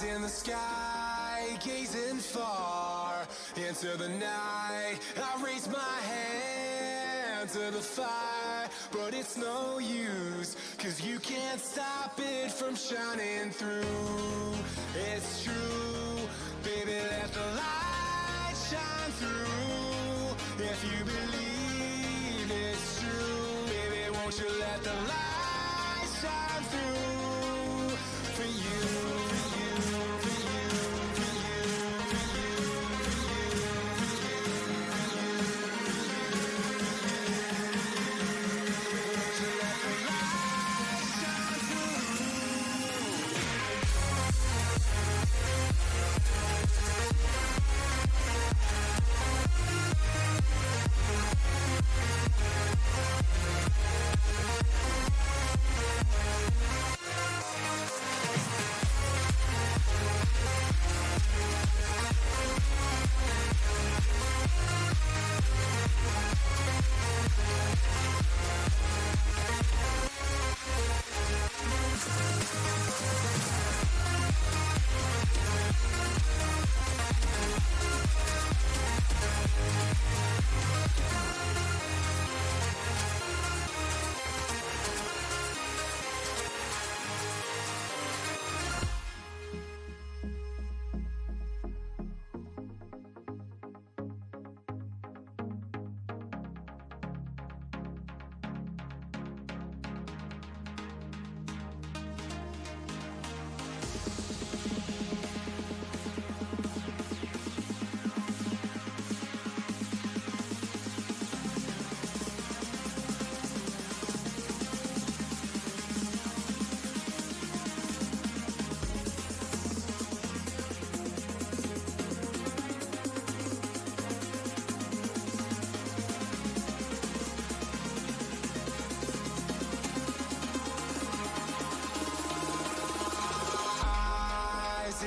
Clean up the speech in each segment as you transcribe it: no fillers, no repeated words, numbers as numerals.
In the sky, gazing far into the night, I raise my hand to the fire, but it's no use, 'cause you can't stop it from shining through. It's true, baby, let the light shine through. If you believe it's true, baby, won't you let the light shine through for you.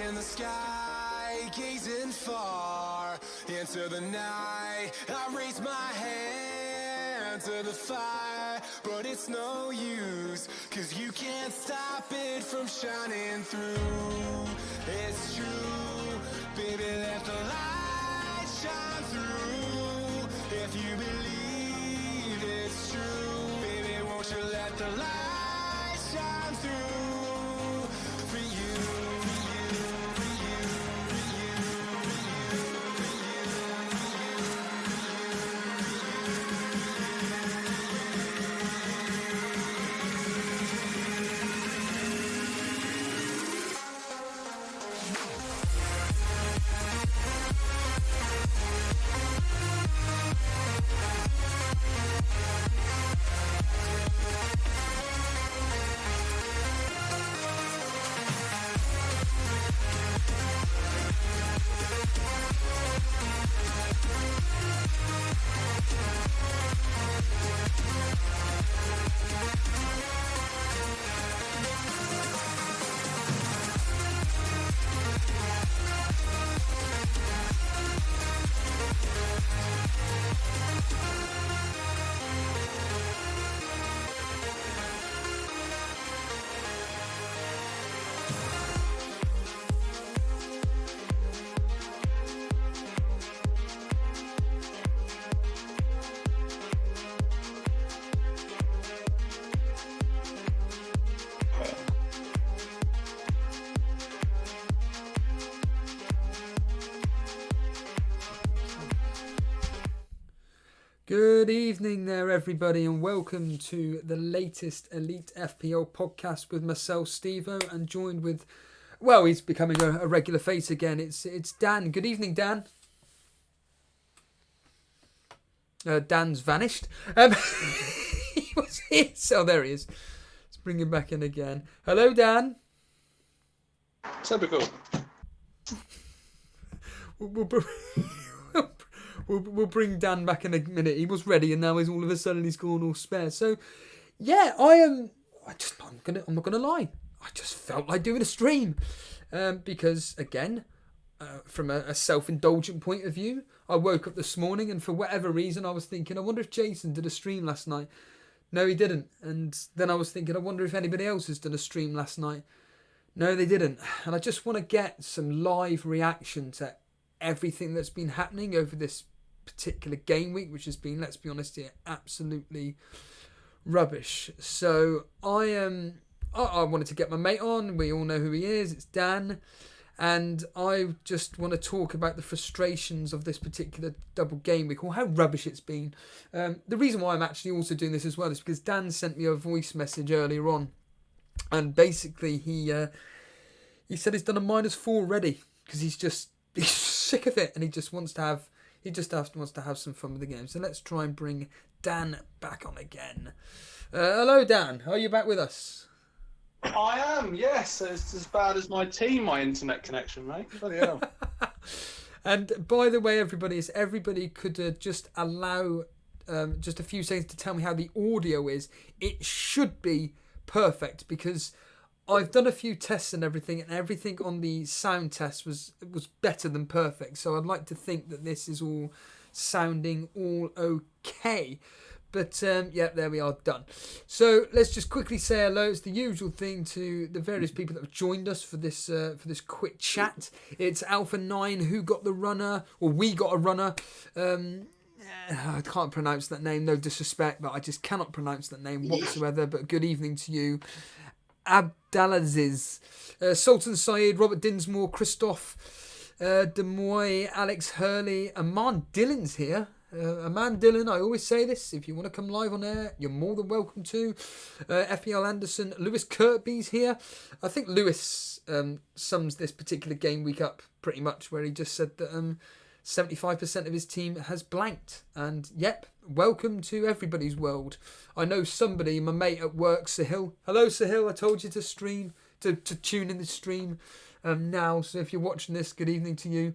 In the sky, gazing far into the night, I raise my hand to the fire, but it's no use, 'cause you can't stop it from shining through. It's true, baby, let the light shine through. If you believe it's true, baby, won't you let the light shine through for you. Good evening there, everybody, and welcome to the latest Elite FPL podcast with myself, Stevo, and joined with, well, he's becoming a regular face again. It's Dan. Good evening, Dan. Dan's vanished. He was here, so there he is. Let's bring him back in again. Hello, Dan. Typical. We'll bring Dan back in a minute. He was ready, and now he's all of a sudden he's gone all spare. So, yeah, I'm not gonna lie. I just felt like doing a stream because again, from a self-indulgent point of view, I woke up this morning and for whatever reason I was thinking, I wonder if Jason did a stream last night. No, he didn't. And then I was thinking, I wonder if anybody else has done a stream last night. No, they didn't. And I just want to get some live reaction to everything that's been happening over this particular game week, which has been, let's be honest here, absolutely rubbish. So I wanted to get my mate on. We all know who he is. It's Dan. And I just want to talk about the frustrations of this particular double game week, or how rubbish it's been. The reason why I'm actually also doing this as well is because Dan sent me a voice message earlier on. And basically he said he's done a -4 already because he's sick of it and he just wants to have some fun with the game. So let's try and bring Dan back on again. Hello Dan, are you back with us? I am, yes. It's as bad as my internet connection, mate. Bloody hell. And by the way, everybody could just allow just a few seconds to tell me how the audio is. It should be perfect because I've done a few tests and everything on the sound test was better than perfect. So I'd like to think that this is all sounding all okay. But yeah, there we are, done. So let's just quickly say hello. It's the usual thing to the various people that have joined us for this quick chat. It's Alpha 9 who got the runner, or we got a runner. I can't pronounce that name, no disrespect, but I just cannot pronounce that name whatsoever. But good evening to you. Abdkzz, Sultan Saeed, Robert Dinsmore, Christoph, Demoy, Alex Hurley, Aman Dillon's here. Aman Dillon, I always say this, if you want to come live on air, you're more than welcome to. FPL Anderson, Lewis Kirkby's here. I think Lewis sums this particular game week up pretty much, where he just said that 75% of his team has blanked. And yep, welcome to everybody's world. I know somebody, my mate at work, Sahil. Hello Sahil, I told you to stream, to tune in the stream now. So if you're watching this, good evening to you.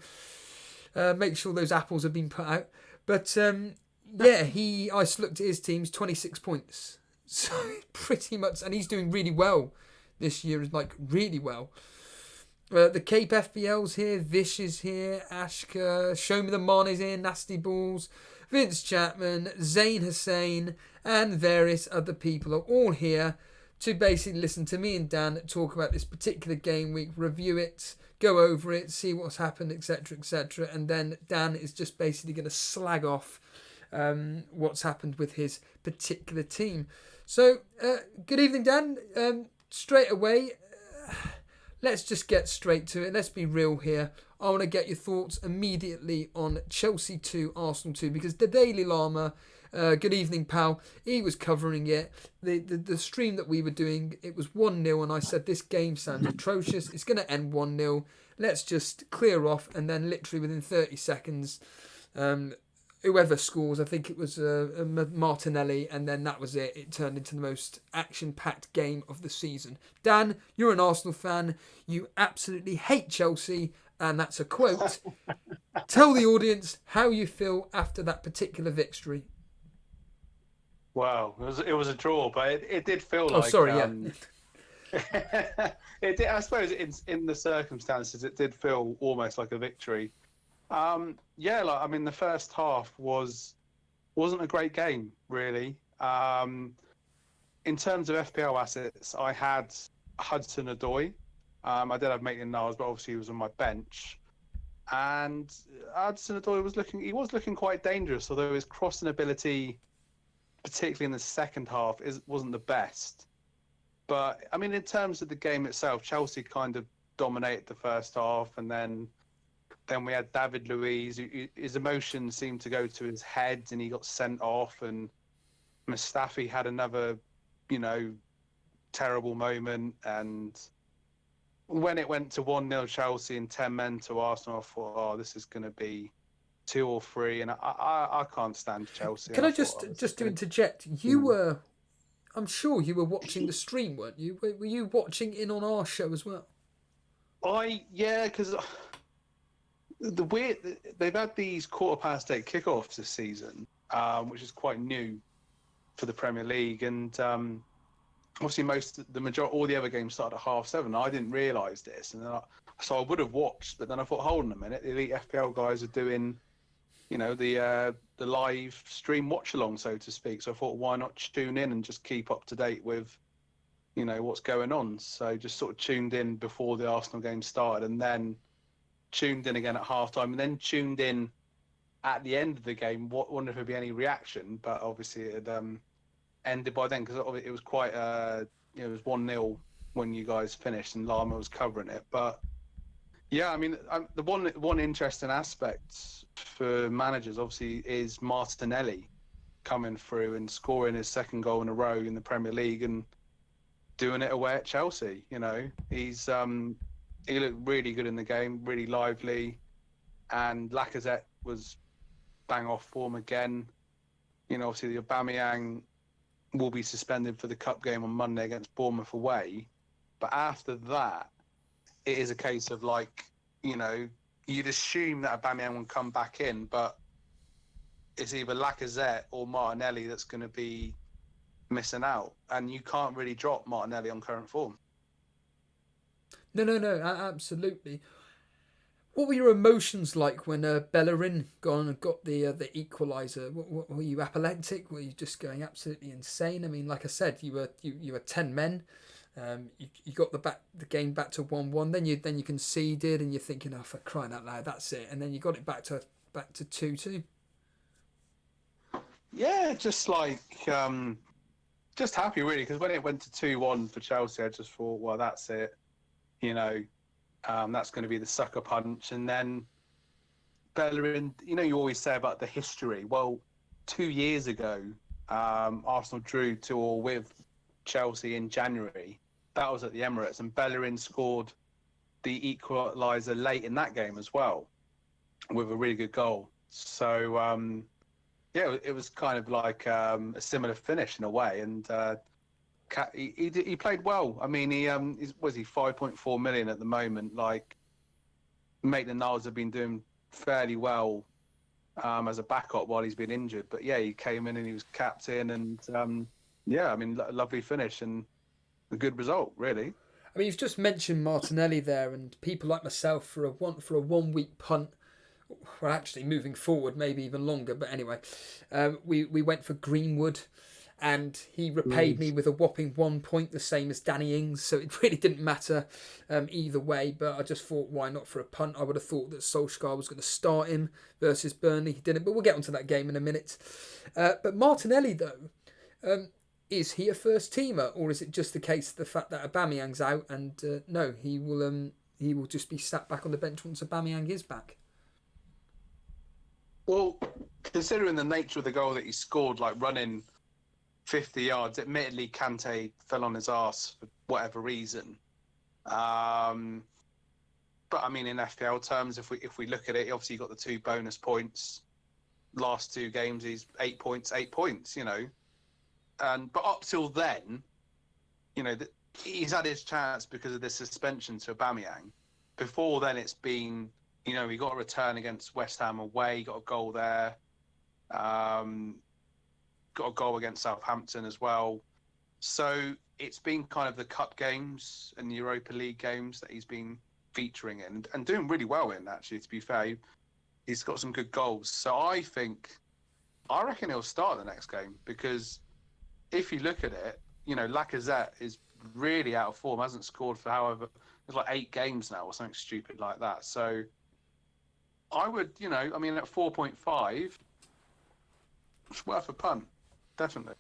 Make sure those apples have been put out. But yeah, I looked at his team's 26 points. So pretty much, and he's doing really well this year, like really well. The Cape FPL's here, Vish is here, Ashka, Show Me the Mon is here, Nasty Balls, Vince Chapman, Zayn Hussein, and various other people are all here to basically listen to me and Dan talk about this particular game week, review it, go over it, see what's happened, etc., etc. And then Dan is just basically going to slag off what's happened with his particular team. So, good evening, Dan. Straight away, let's just get straight to it. Let's be real here. I want to get your thoughts immediately on Chelsea 2, Arsenal 2, because the Daily Llama, good evening, pal, he was covering it. The stream that we were doing, it was 1-0, and I said, this game sounds atrocious. It's going to end 1-0. Let's just clear off, and then literally within 30 seconds, whoever scores, I think it was Martinelli, and then that was it. It turned into the most action-packed game of the season. Dan, you're an Arsenal fan. You absolutely hate Chelsea, and that's a quote. Tell the audience how you feel after that particular victory. Wow, it was a draw, but it did feel like... Oh, sorry, yeah. It did, I suppose in the circumstances, it did feel almost like a victory. Yeah, like, I mean, the first half wasn't a great game, really. In terms of FPL assets, I had Hudson-Odoi. I did have Maitland-Niles, but obviously he was on my bench. And Hudson-Odoi was looking quite dangerous, although his crossing ability, particularly in the second half, wasn't the best. But, I mean, in terms of the game itself, Chelsea kind of dominated the first half, and then we had David Luiz. His emotions seemed to go to his head, and he got sent off, and Mustafi had another, terrible moment. And when it went to 1-0 Chelsea and 10 men to Arsenal, I thought, this is going to be 2 or 3, and I can't stand Chelsea. Can I just to interject? You were, I'm sure you were watching the stream, weren't you? Were you watching in on our show as well? Because they've had these 8:15 kickoffs this season, which is quite new for the Premier League, and obviously all the other games started at 7:30. I didn't realise this, and so I would have watched, but then I thought, hold on a minute, the Elite FPL guys are doing, the live stream watch along, so to speak. So I thought, why not tune in and just keep up to date with, what's going on. So just sort of tuned in before the Arsenal game started, and then tuned in again at halftime, and then tuned in at the end of the game. Wonder if there'd be any reaction, but obviously it ended by then, because it was quite it was 1-0 when you guys finished and Lama was covering it. But yeah, I mean, the one interesting aspect for managers obviously is Martinelli coming through and scoring his second goal in a row in the Premier League and doing it away at Chelsea. He's he looked really good in the game, really lively, and Lacazette was bang off form again. Obviously the Aubameyang will be suspended for the cup game on Monday against Bournemouth away, but after that, it is a case of you'd assume that Aubameyang will come back in, but it's either Lacazette or Martinelli that's going to be missing out, and you can't really drop Martinelli on current form. No, absolutely. What were your emotions like when Bellerin gone and got the equaliser? What, were you apoplectic? Were you just going absolutely insane? I mean, like I said, you were 10 men. You got the game back to 1-1. Then you conceded, and you're thinking, oh, for crying out loud, that's it. And then you got it back to 2-2. Yeah, just just happy really, because when it went to 2-1 for Chelsea, I just thought, well, that's it. That's going to be the sucker punch. And then Bellerin, you always say about the history. Well, 2 years ago, Arsenal drew 2-2 with Chelsea in January. That was at the Emirates, and Bellerin scored the equaliser late in that game as well, with a really good goal. So, it was kind of like a similar finish in a way, and he played well. I mean, he 5.4 million at the moment. Like, Maitland-Niles have been doing fairly well as a backup while he's been injured. But yeah, he came in and he was captain, and lovely finish and a good result, really. I mean, you've just mentioned Martinelli there, and people like myself for a 1 week punt. Well, actually, moving forward, maybe even longer. But anyway, we went for Greenwood, and he repaid me with a whopping 1 point, the same as Danny Ings. So it really didn't matter either way. But I just thought, why not for a punt? I would have thought that Solskjaer was going to start him versus Burnley. He didn't, but we'll get onto that game in a minute. But Martinelli, though, is he a first teamer, or is it just the case of the fact that Aubameyang's out, and no, he will just be sat back on the bench once Aubameyang is back? Well, considering the nature of the goal that he scored, like running 50 yards, admittedly Kante fell on his arse for whatever reason. But I mean, in FPL terms, if we look at it, obviously you got the 2 bonus points. Last 2 games, he's 8 points. But up till then, he's had his chance because of this suspension to Aubameyang. Before then, it's been, he got a return against West Ham away, got a goal there. Got a goal against Southampton as well. So it's been kind of the cup games and the Europa League games that he's been featuring in and doing really well in, actually, to be fair. He's got some good goals. So I reckon he'll start the next game, because if you look at it, Lacazette is really out of form, hasn't scored for it's like 8 games now or something stupid like that. So I would, at 4.5, it's worth a punt, definitely.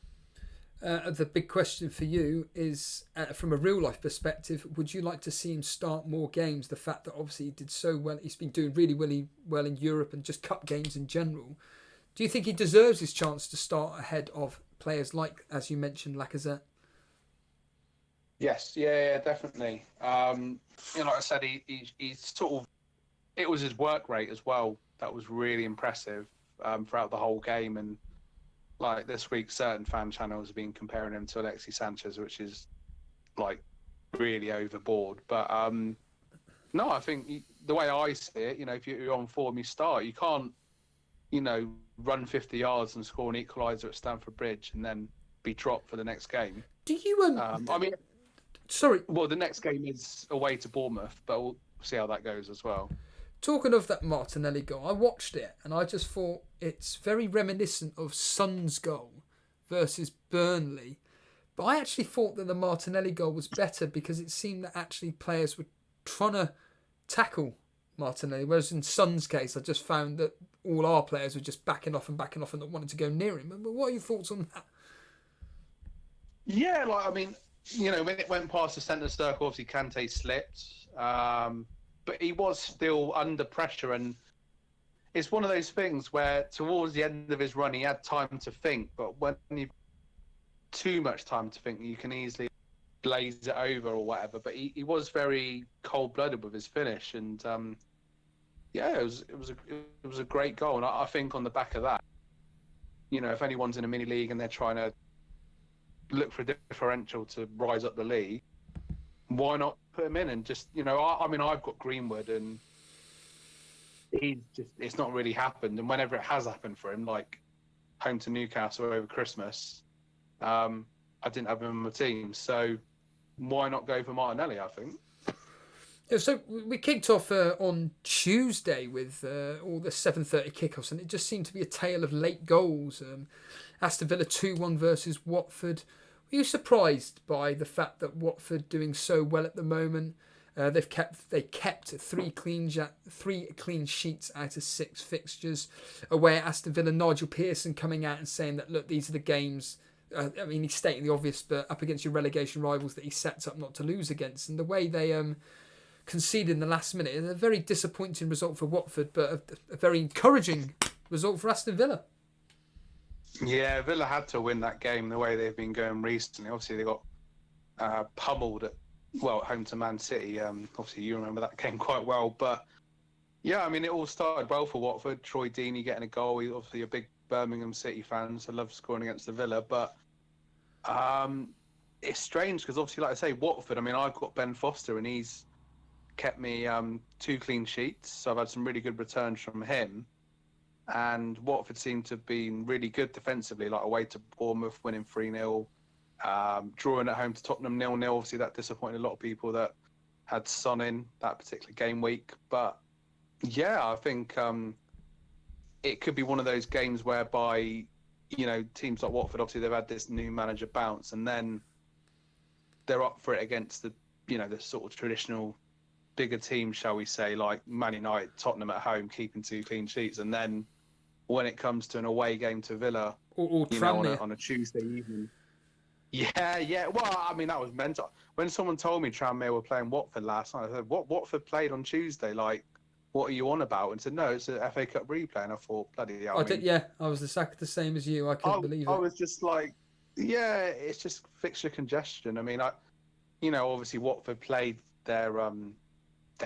The big question for you is, from a real life perspective, would you like to see him start more games? The fact that obviously he did so well, he's been doing really well in Europe and just cup games in general. Do you think he deserves his chance to start ahead of players like, as you mentioned, Lacazette? Yes, yeah, definitely. Like I said, he's sort of, it was his work rate as well that was really impressive throughout the whole game. And like this week, certain fan channels have been comparing him to Alexis Sanchez, which is like really overboard. But No, I think the way I see it, if you're on form, you start. You can't, run 50 yards and score an equaliser at Stamford Bridge and then be dropped for the next game. Do you sorry. Well, the next game is away to Bournemouth, but we'll see how that goes as well. Talking of that Martinelli goal, I watched it and I just thought it's very reminiscent of Son's goal versus Burnley. But I actually thought that the Martinelli goal was better because it seemed that actually players were trying to tackle Martinelli, whereas in Son's case, I just found that all our players were just backing off and not wanting to go near him. But what are your thoughts on that? Yeah, when it went past the centre circle, obviously Kante slipped. But he was still under pressure, and it's one of those things where towards the end of his run he had time to think, but when you've too much time to think, you can easily blaze it over or whatever. But he was very cold-blooded with his finish, and it was a great goal. And I think on the back of that, if anyone's in a mini league and they're trying to look for a differential to rise up the league, why not put him in and just, I've got Greenwood and it's not really happened. And whenever it has happened for him, like home to Newcastle over Christmas, I didn't have him in my team. So why not go for Martinelli, I think? Yeah, so we kicked off on Tuesday with all the 7:30 kickoffs, and it just seemed to be a tale of late goals. Aston Villa 2-1 versus Watford. Were you surprised by the fact that Watford doing so well at the moment? They kept three clean sheets out of 6 fixtures. Away at Aston Villa, Nigel Pearson coming out and saying that, look, these are the games. He's stating the obvious, but up against your relegation rivals that he sets up not to lose against. And the way they conceded in the last minute is a very disappointing result for Watford, but a very encouraging result for Aston Villa. Yeah, Villa had to win that game the way they've been going recently. Obviously, they got pummeled at home to Man City. Obviously, you remember that game quite well. But yeah, it all started well for Watford. Troy Deeney getting a goal. He's obviously a big Birmingham City fan, so loves scoring against the Villa. But it's strange because obviously, like I say, Watford. I've got Ben Foster, and he's kept me 2 clean sheets. So I've had some really good returns from him. And Watford seemed to have been really good defensively, like away to Bournemouth, winning 3-0, drawing at home to Tottenham 0-0. Obviously, that disappointed a lot of people that had Son in that particular game week. But yeah, I think it could be one of those games whereby, teams like Watford, obviously they've had this new manager bounce, and then they're up for it against the sort of traditional bigger teams, shall we say, like Man United, Tottenham at home, keeping 2 clean sheets, and then when it comes to an away game to Villa, or on a Tuesday evening. Yeah. Well, that was mental. When someone told me Tranmere were playing Watford last night, I said, "What? Watford played on Tuesday? Like, what are you on about?" And said, "No, it's a FA Cup replay." And I thought, bloody hell. I was the same as you. I couldn't believe it. I was just like, yeah, it's just fixture congestion. Obviously Watford played their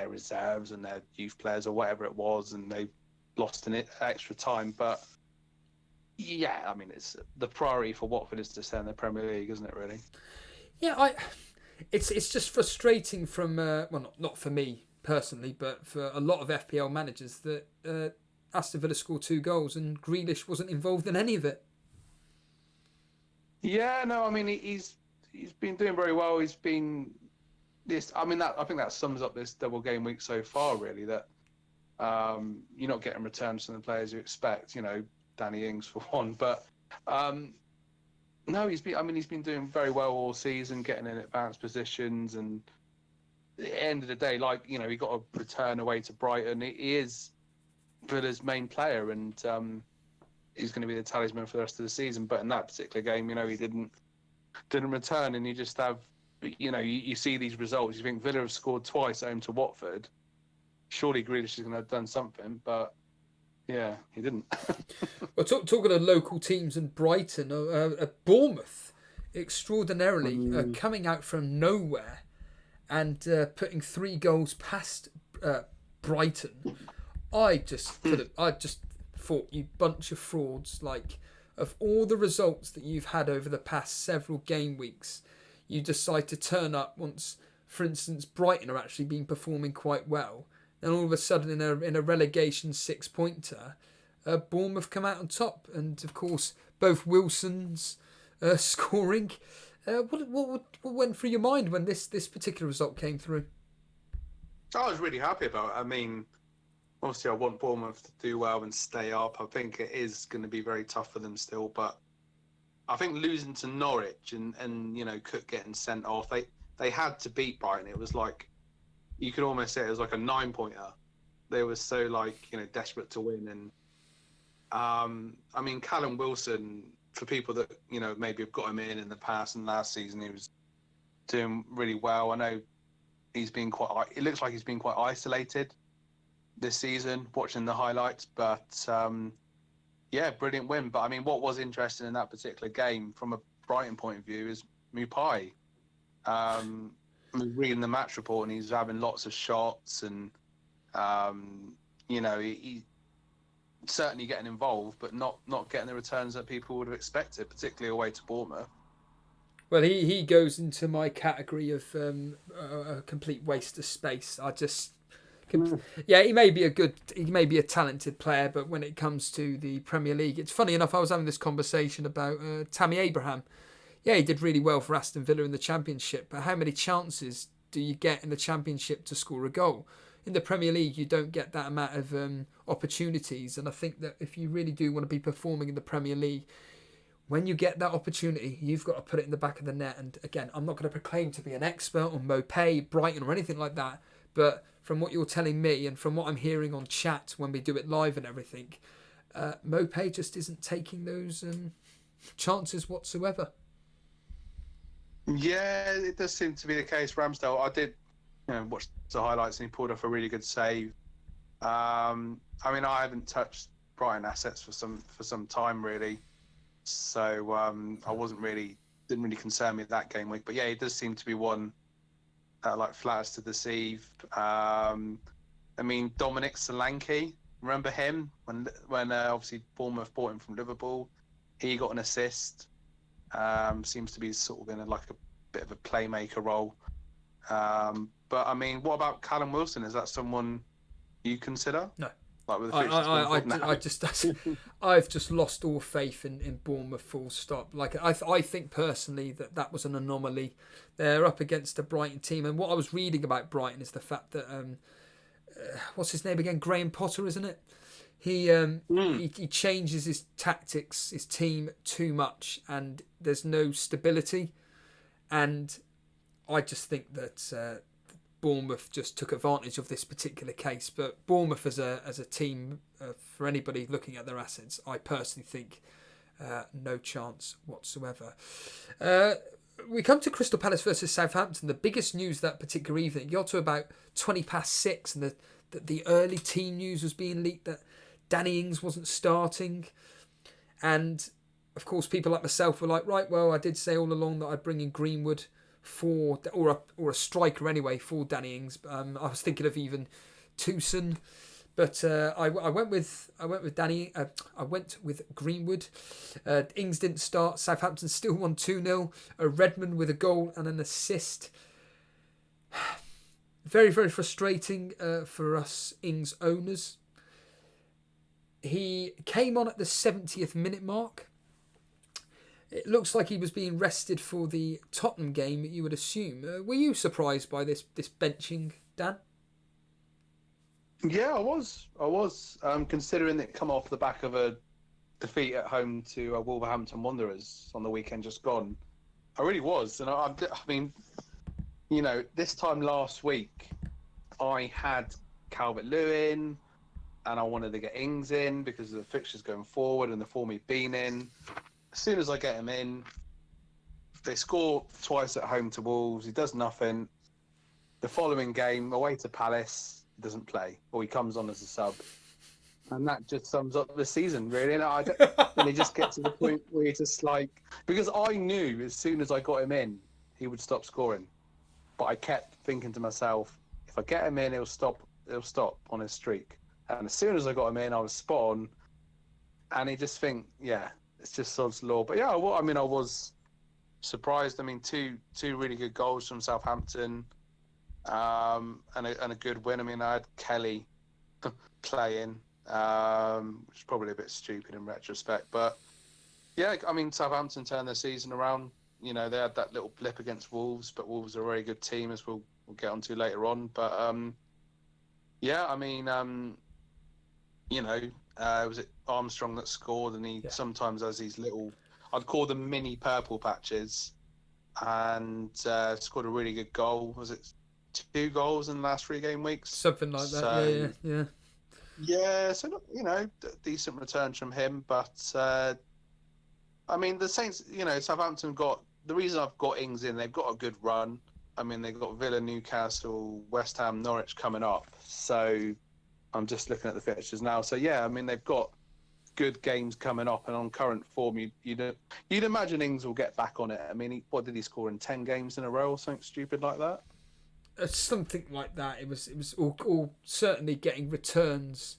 reserves and their youth players or whatever it was, and they lost in extra time. But yeah, it's the priority for Watford is to stay in the Premier League, isn't it? Really? Yeah, it's just frustrating from not for me personally, but for a lot of FPL managers that Aston Villa scored 2 goals and Grealish wasn't involved in any of it. Yeah, no, he's been doing very well. He's been this. I think that sums up this double game week so far. Really, that you're not getting returns from the players you expect. Danny Ings for one, but no, he's been doing very well all season, getting in advanced positions, and at the end of the day, he got a return away to Brighton. He is Villa's main player, and he's going to be the talisman for the rest of the season. But in that particular game, he didn't return, and you just have, you see these results. You think Villa have scored twice home to Watford. Surely Grealish is going to have done something, but yeah, he didn't. Well, talking of local teams and Brighton, Bournemouth, extraordinarily coming out from nowhere and putting 3 goals past Brighton. I just thought, you bunch of frauds. Like, of all the results that you've had over the past several game weeks, you decide to turn up once for instance, Brighton are actually been performing quite well. Then all of a sudden, in a relegation 6-pointer, Bournemouth come out on top, and of course both Wilsons scoring. What went through your mind when this particular result came through? I was really happy about it. I mean, obviously I want Bournemouth to do well and stay up. I think it is going to be very tough for them still, but I think losing to Norwich and Cook getting sent off, they had to beat Brighton. It was like, you could almost say it was like a 9-pointer. They were so desperate to win. And I mean, Callum Wilson, for people that maybe have got him in the past and last season, he was doing really well. I know it looks like he's been quite isolated this season, watching the highlights, but brilliant win. But I mean, what was interesting in that particular game from a Brighton point of view is Maupay. I was reading the match report and he's having lots of shots and he certainly getting involved, but not getting the returns that people would have expected, particularly away to Bournemouth. Well, he goes into my category of a complete waste of space. He may be a talented player, but when it comes to the Premier League, it's funny enough. I was having this conversation about Tammy Abraham. Yeah, he did really well for Aston Villa in the Championship, but how many chances do you get in the Championship to score a goal? In the Premier League, you don't get that amount of opportunities, and I think that if you really do want to be performing in the Premier League, when you get that opportunity, you've got to put it in the back of the net. And again, I'm not going to proclaim to be an expert on Maupay, Brighton or anything like that, but from what you're telling me and from what I'm hearing on chat when we do it live and everything, Maupay just isn't taking those chances whatsoever. Yeah, it does seem to be the case. Ramsdale, I did watch the highlights and he pulled off a really good save. I mean, I haven't touched Brighton assets for some time really, so I didn't really concern me that game week. But yeah, it does seem to be one like flatters to deceive. I mean, Dominic Solanke, remember him when obviously Bournemouth bought him from Liverpool? He got an assist. Seems to be sort of in a bit of a playmaker role. But I mean, what about Callum Wilson? Is that someone you consider? No. Like with the I've just lost all faith in Bournemouth. Full stop. Like I think personally that was an anomaly. They're up against a Brighton team, and what I was reading about Brighton is the fact that what's his name again? Graham Potter, isn't it? He changes his tactics, his team too much, and there's no stability. And I just think that Bournemouth just took advantage of this particular case. But Bournemouth as a team, for anybody looking at their assets, I personally think no chance whatsoever. We come to Crystal Palace versus Southampton. The biggest news that particular evening, got to about 6:20, and the early team news was being leaked that Danny Ings wasn't starting. And of course, people like myself were like, right, well, I did say all along that I'd bring in Greenwood or a striker anyway for Danny Ings. I was thinking of even Tucson, but I went with Greenwood. Ings didn't start. Southampton still won 2-0. Redmond with a goal and an assist. Very, very frustrating for us Ings owners. He came on at the 70th minute mark. It looks like he was being rested for the Tottenham game, you would assume. Were you surprised by this benching, Dan? Yeah, I was. Considering it come off the back of a defeat at home to Wolverhampton Wanderers on the weekend just gone. I really was. And I mean, this time last week, I had Calvert-Lewin, and I wanted to get Ings in because of the fixtures going forward and the form he'd been in. As soon as I get him in, they score twice at home to Wolves. He does nothing. The following game, away to Palace, he doesn't play, or he comes on as a sub. And that just sums up the season, really. And you just get to the point where you're just like... Because I knew as soon as I got him in, he would stop scoring. But I kept thinking to myself, if I get him in, he'll stop on his streak. And as soon as I got him in, I was spot on. And you just think, yeah, it's just sod's law. But yeah, I was surprised. I mean, two really good goals from Southampton. and a good win. I mean, I had Kelly playing, which is probably a bit stupid in retrospect, but yeah, I mean, Southampton turned their season around. You know, they had that little blip against Wolves, but Wolves are a very good team, as we'll get onto later on. But yeah, I mean, you know, was it Armstrong that scored, and he sometimes has these little, I'd call them mini purple patches, and scored a really good goal. Was it 2 goals in the last 3 game weeks? Something like that. Yeah. Yeah, so you know, decent returns from him, but I mean, the Saints, you know, Southampton got, the reason I've got Ings in, they've got a good run. I mean, they've got Villa, Newcastle, West Ham, Norwich coming up. So I'm just looking at the fixtures now. So yeah, I mean, they've got good games coming up, and on current form, you'd imagine Ings will get back on it. I mean, what did he score in 10 games in a row or something stupid like that? Something like that. It was all certainly getting returns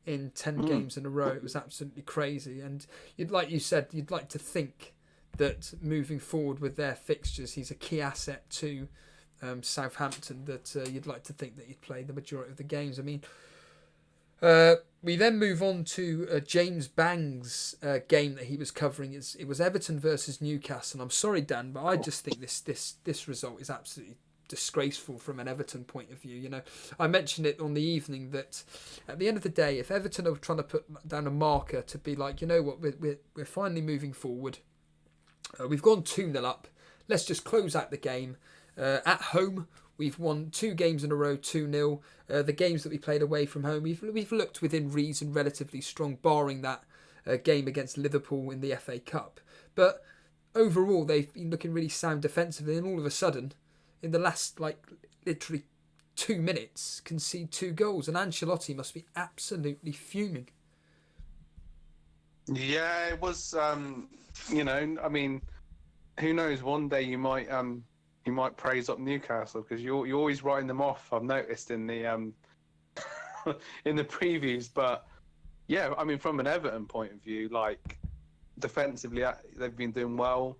in 10 games in a row. It was absolutely crazy. And like you said, you'd like to think that moving forward with their fixtures, he's a key asset to Southampton, that you'd like to think that he'd play the majority of the games. I mean, we then move on to James Bang's game that he was covering. It was Everton versus Newcastle. And I'm sorry, Dan, but I just think this result is absolutely disgraceful from an Everton point of view. You know, I mentioned it on the evening that at the end of the day, if Everton are trying to put down a marker to be like, you know what, we're finally moving forward. We've gone 2-0 up. Let's just close out the game. At home, we've won 2 games in a row, 2-0. The games that we played away from home, we've looked within reason, relatively strong, barring that game against Liverpool in the FA Cup. But overall, they've been looking really sound defensively, and all of a sudden, in the last, literally 2 minutes, concede 2 goals. And Ancelotti must be absolutely fuming. Yeah, it was, you know, I mean, who knows, one day you might praise up Newcastle, because you're always writing them off, I've noticed in the in the previews. But yeah, I mean, from an Everton point of view, like, defensively, they've been doing well.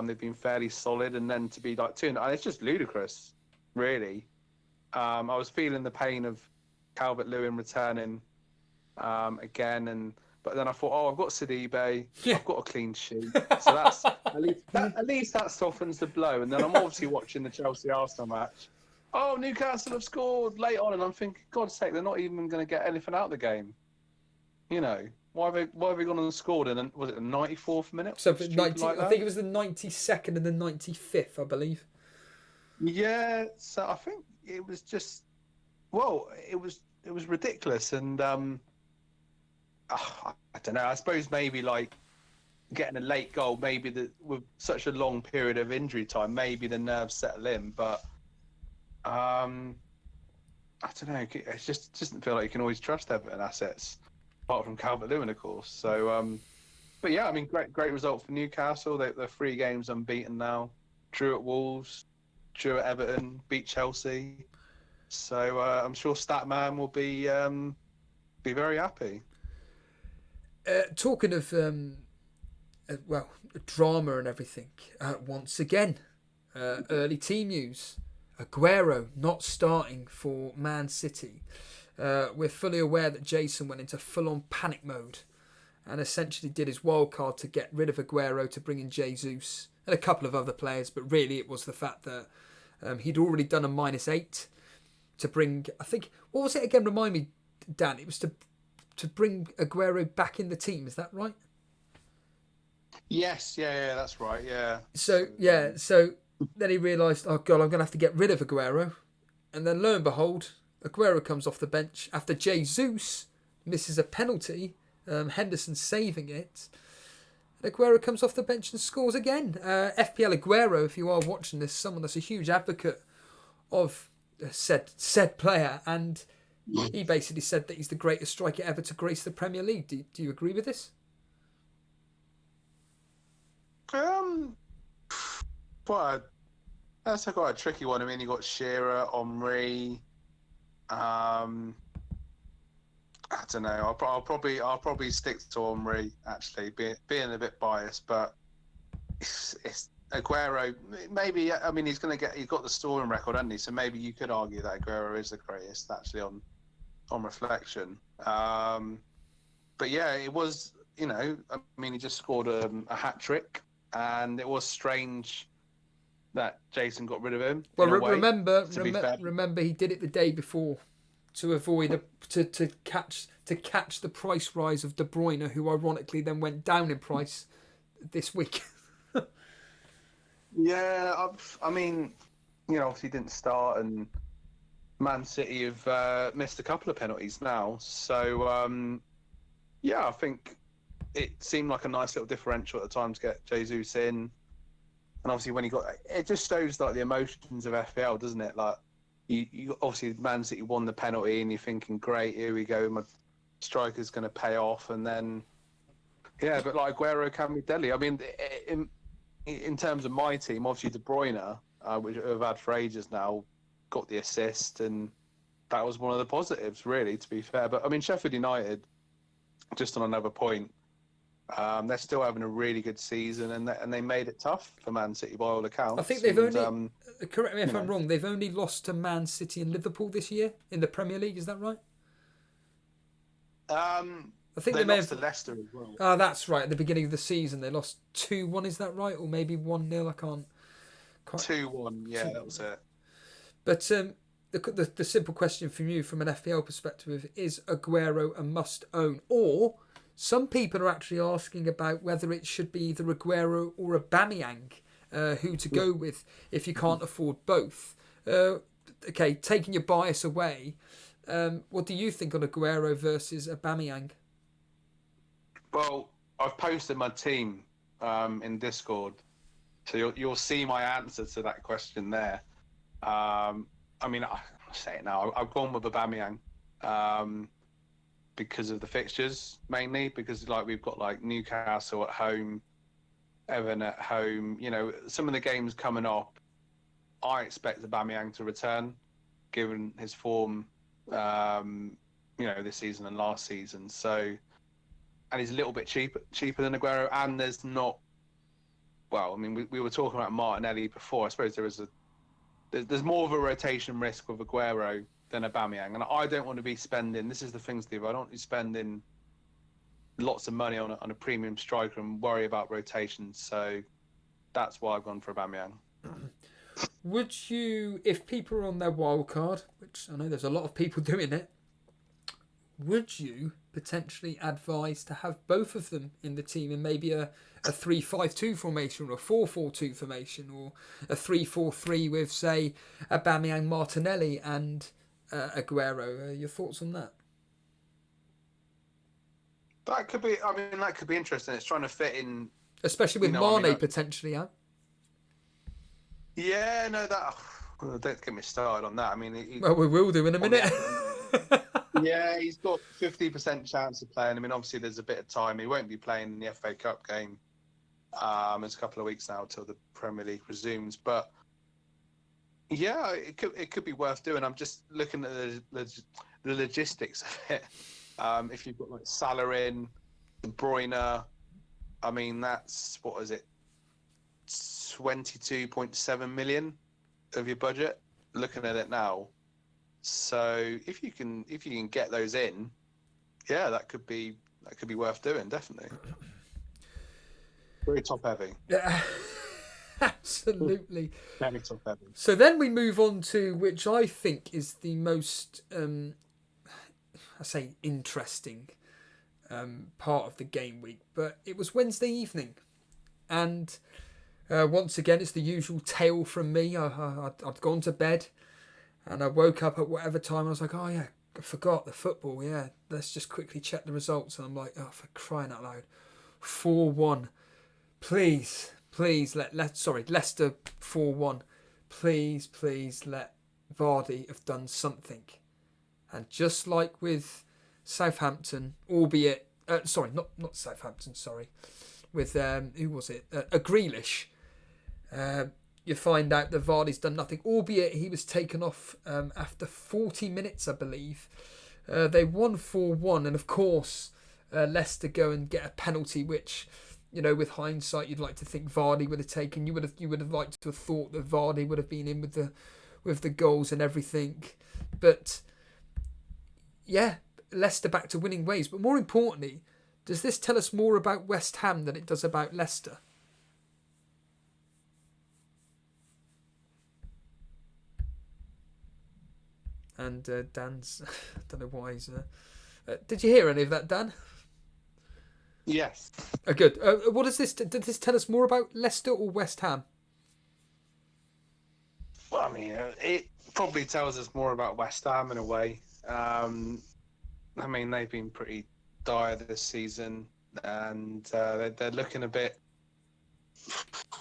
They've been fairly solid, and then to be like 2, and it's just ludicrous, really. I was feeling the pain of Calvert-Lewin returning again, but then I thought, oh, I've got Sidibe, I've got a clean sheet, so that's at least that softens the blow. And then I'm obviously watching the Chelsea-Arsenal match. Oh, Newcastle have scored late on, and I'm thinking, God's sake, they're not even going to get anything out of the game. You know. Why have they gone and scored? And was it the 94th minute? So I think it was the 92nd and the 95th, I believe. Yeah, so I think it was just, well, it was ridiculous, and I don't know. I suppose maybe like getting a late goal, maybe with such a long period of injury time, maybe the nerves settle in. But I don't know. It just doesn't feel like you can always trust Everton assets, apart from Calvert-Lewin, of course. So, but yeah, I mean, great result for Newcastle. They're 3 games unbeaten now. Drew at Wolves, drew at Everton, beat Chelsea. So I'm sure Statman will be very happy. Talking of drama and everything, once again, early team news: Aguero not starting for Man City. We're fully aware that Jason went into full-on panic mode and essentially did his wildcard to get rid of Aguero, to bring in Jesus and a couple of other players. But really, it was the fact that he'd already done a -8 to bring, I think, what was it again? Remind me, Dan. It was to bring Aguero back in the team. Is that right? Yes, yeah, that's right, yeah. So then he realised, oh God, I'm going to have to get rid of Aguero. And then lo and behold, Aguero comes off the bench after Jesus misses a penalty, Henderson saving it. And Aguero comes off the bench and scores again. FPL Aguero, if you are watching this, someone that's a huge advocate of said player, and he basically said that he's the greatest striker ever to grace the Premier League. Do you agree with this? Well, that's quite a tricky one. I mean, you got Shearer, Omri. I don't know. I'll probably stick to Omri, actually, being a bit biased, but it's Aguero, maybe. I mean, he's got the scoring record, hasn't he? So maybe you could argue that Aguero is the greatest, actually, on reflection. But yeah, it was. You know, I mean, he just scored a hat trick, and it was strange that Jason got rid of him. Well, in a way, remember, he did it the day before to avoid to catch the price rise of De Bruyne, who ironically then went down in price this week. Yeah, I mean, you know, obviously he didn't start, and Man City have missed a couple of penalties now. So, yeah, I think it seemed like a nice little differential at the time to get Jesus in. And obviously when he got it, just shows like the emotions of FPL, doesn't it? Like you obviously Man City won the penalty, and you're thinking, great, here we go, my striker's going to pay off, and then yeah, but like Aguero, Camille, I mean, in terms of my team, obviously De Bruyne, which I've had for ages now, got the assist, and that was one of the positives, really, to be fair. But I mean, Sheffield United, just on another point, they're still having a really good season, and they made it tough for Man City by all accounts. I think they've only, correct me if I'm wrong, they've only lost to Man City and Liverpool this year in the Premier League. Is that right? I think they may lost have to Leicester as well. Oh, that's right. At the beginning of the season, they lost 2-1. Is that right, or maybe 1-0? I can't. 2-1. Yeah, 2-1. That was it. But the simple question from you, from an FPL perspective, is Aguero a must own, or some people are actually asking about whether it should be either Aguero or Aubameyang, who to go with if you can't afford both. Okay, taking your bias away, what do you think on Aguero versus Aubameyang? Well, I've posted my team in Discord, so you'll see my answer to that question there. I mean, I'll say it now. I've gone with Aubameyang because of the fixtures, mainly because like we've got like Newcastle at home, Everton at home. You know, some of the games coming up, I expect Aubameyang to return, given his form, you know, this season and last season. So. And he's a little bit cheaper than Aguero, and there's not. Well, I mean, we were talking about Martinelli before. I suppose there's more of a rotation risk with Aguero than Aubameyang, and I don't want to be spending. This is the thing, Steve. I don't want to be spending lots of money on a premium striker and worry about rotations. So that's why I've gone for Aubameyang. Would you, if people are on their wild card, which I know there's a lot of people doing it, would you potentially advise to have both of them in the team in maybe a 3-5-2 formation or a 4-4-2 formation, or a 3-4-3 with, say, Aubameyang, Martinelli and Aguero? Your thoughts on that? That could be. I mean, that could be interesting. It's trying to fit in, especially with Mane potentially. Huh? Yeah, no, that. Don't get me started on that. I mean, well, we will do in a minute. Yeah, he's got 50% chance of playing. I mean, obviously there's a bit of time. He won't be playing in the FA Cup game. It's a couple of weeks now till the Premier League resumes. But yeah, it could be worth doing. I'm just looking at the logistics of it. If you've got like Salah in, De Bruyne, I mean that's, what is it, 22.7 million of your budget. Looking at it now. So if you can get those in, yeah, that could be worth doing, definitely. Very top heavy. Yeah, absolutely. Very top heavy. So then we move on to, which I think is the most, I say interesting part of the game week, but it was Wednesday evening, and once again it's the usual tale from me. I'd gone to bed. And I woke up at whatever time. I was like, oh, yeah, I forgot the football. Yeah, let's just quickly check the results. And I'm like, oh, for crying out loud. 4-1. Please, Leicester 4-1. Please let Vardy have done something. And just like with Southampton, albeit... not Southampton, sorry. With, who was it? A Grealish. You find out that Vardy's done nothing, albeit he was taken off after 40 minutes, I believe. They won 4-1, and of course, Leicester go and get a penalty, which with hindsight, you'd like to think Vardy would have taken. You would have liked to have thought that Vardy would have been in with the goals and everything. But yeah, Leicester back to winning ways. But more importantly, does this tell us more about West Ham than it does about Leicester? And Dan's, I don't know why he's... did you hear any of that, Dan? Yes. Good. What does this... Did this tell us more about Leicester or West Ham? Well, I mean, it probably tells us more about West Ham in a way. I mean, they've been pretty dire this season, and they're looking a bit,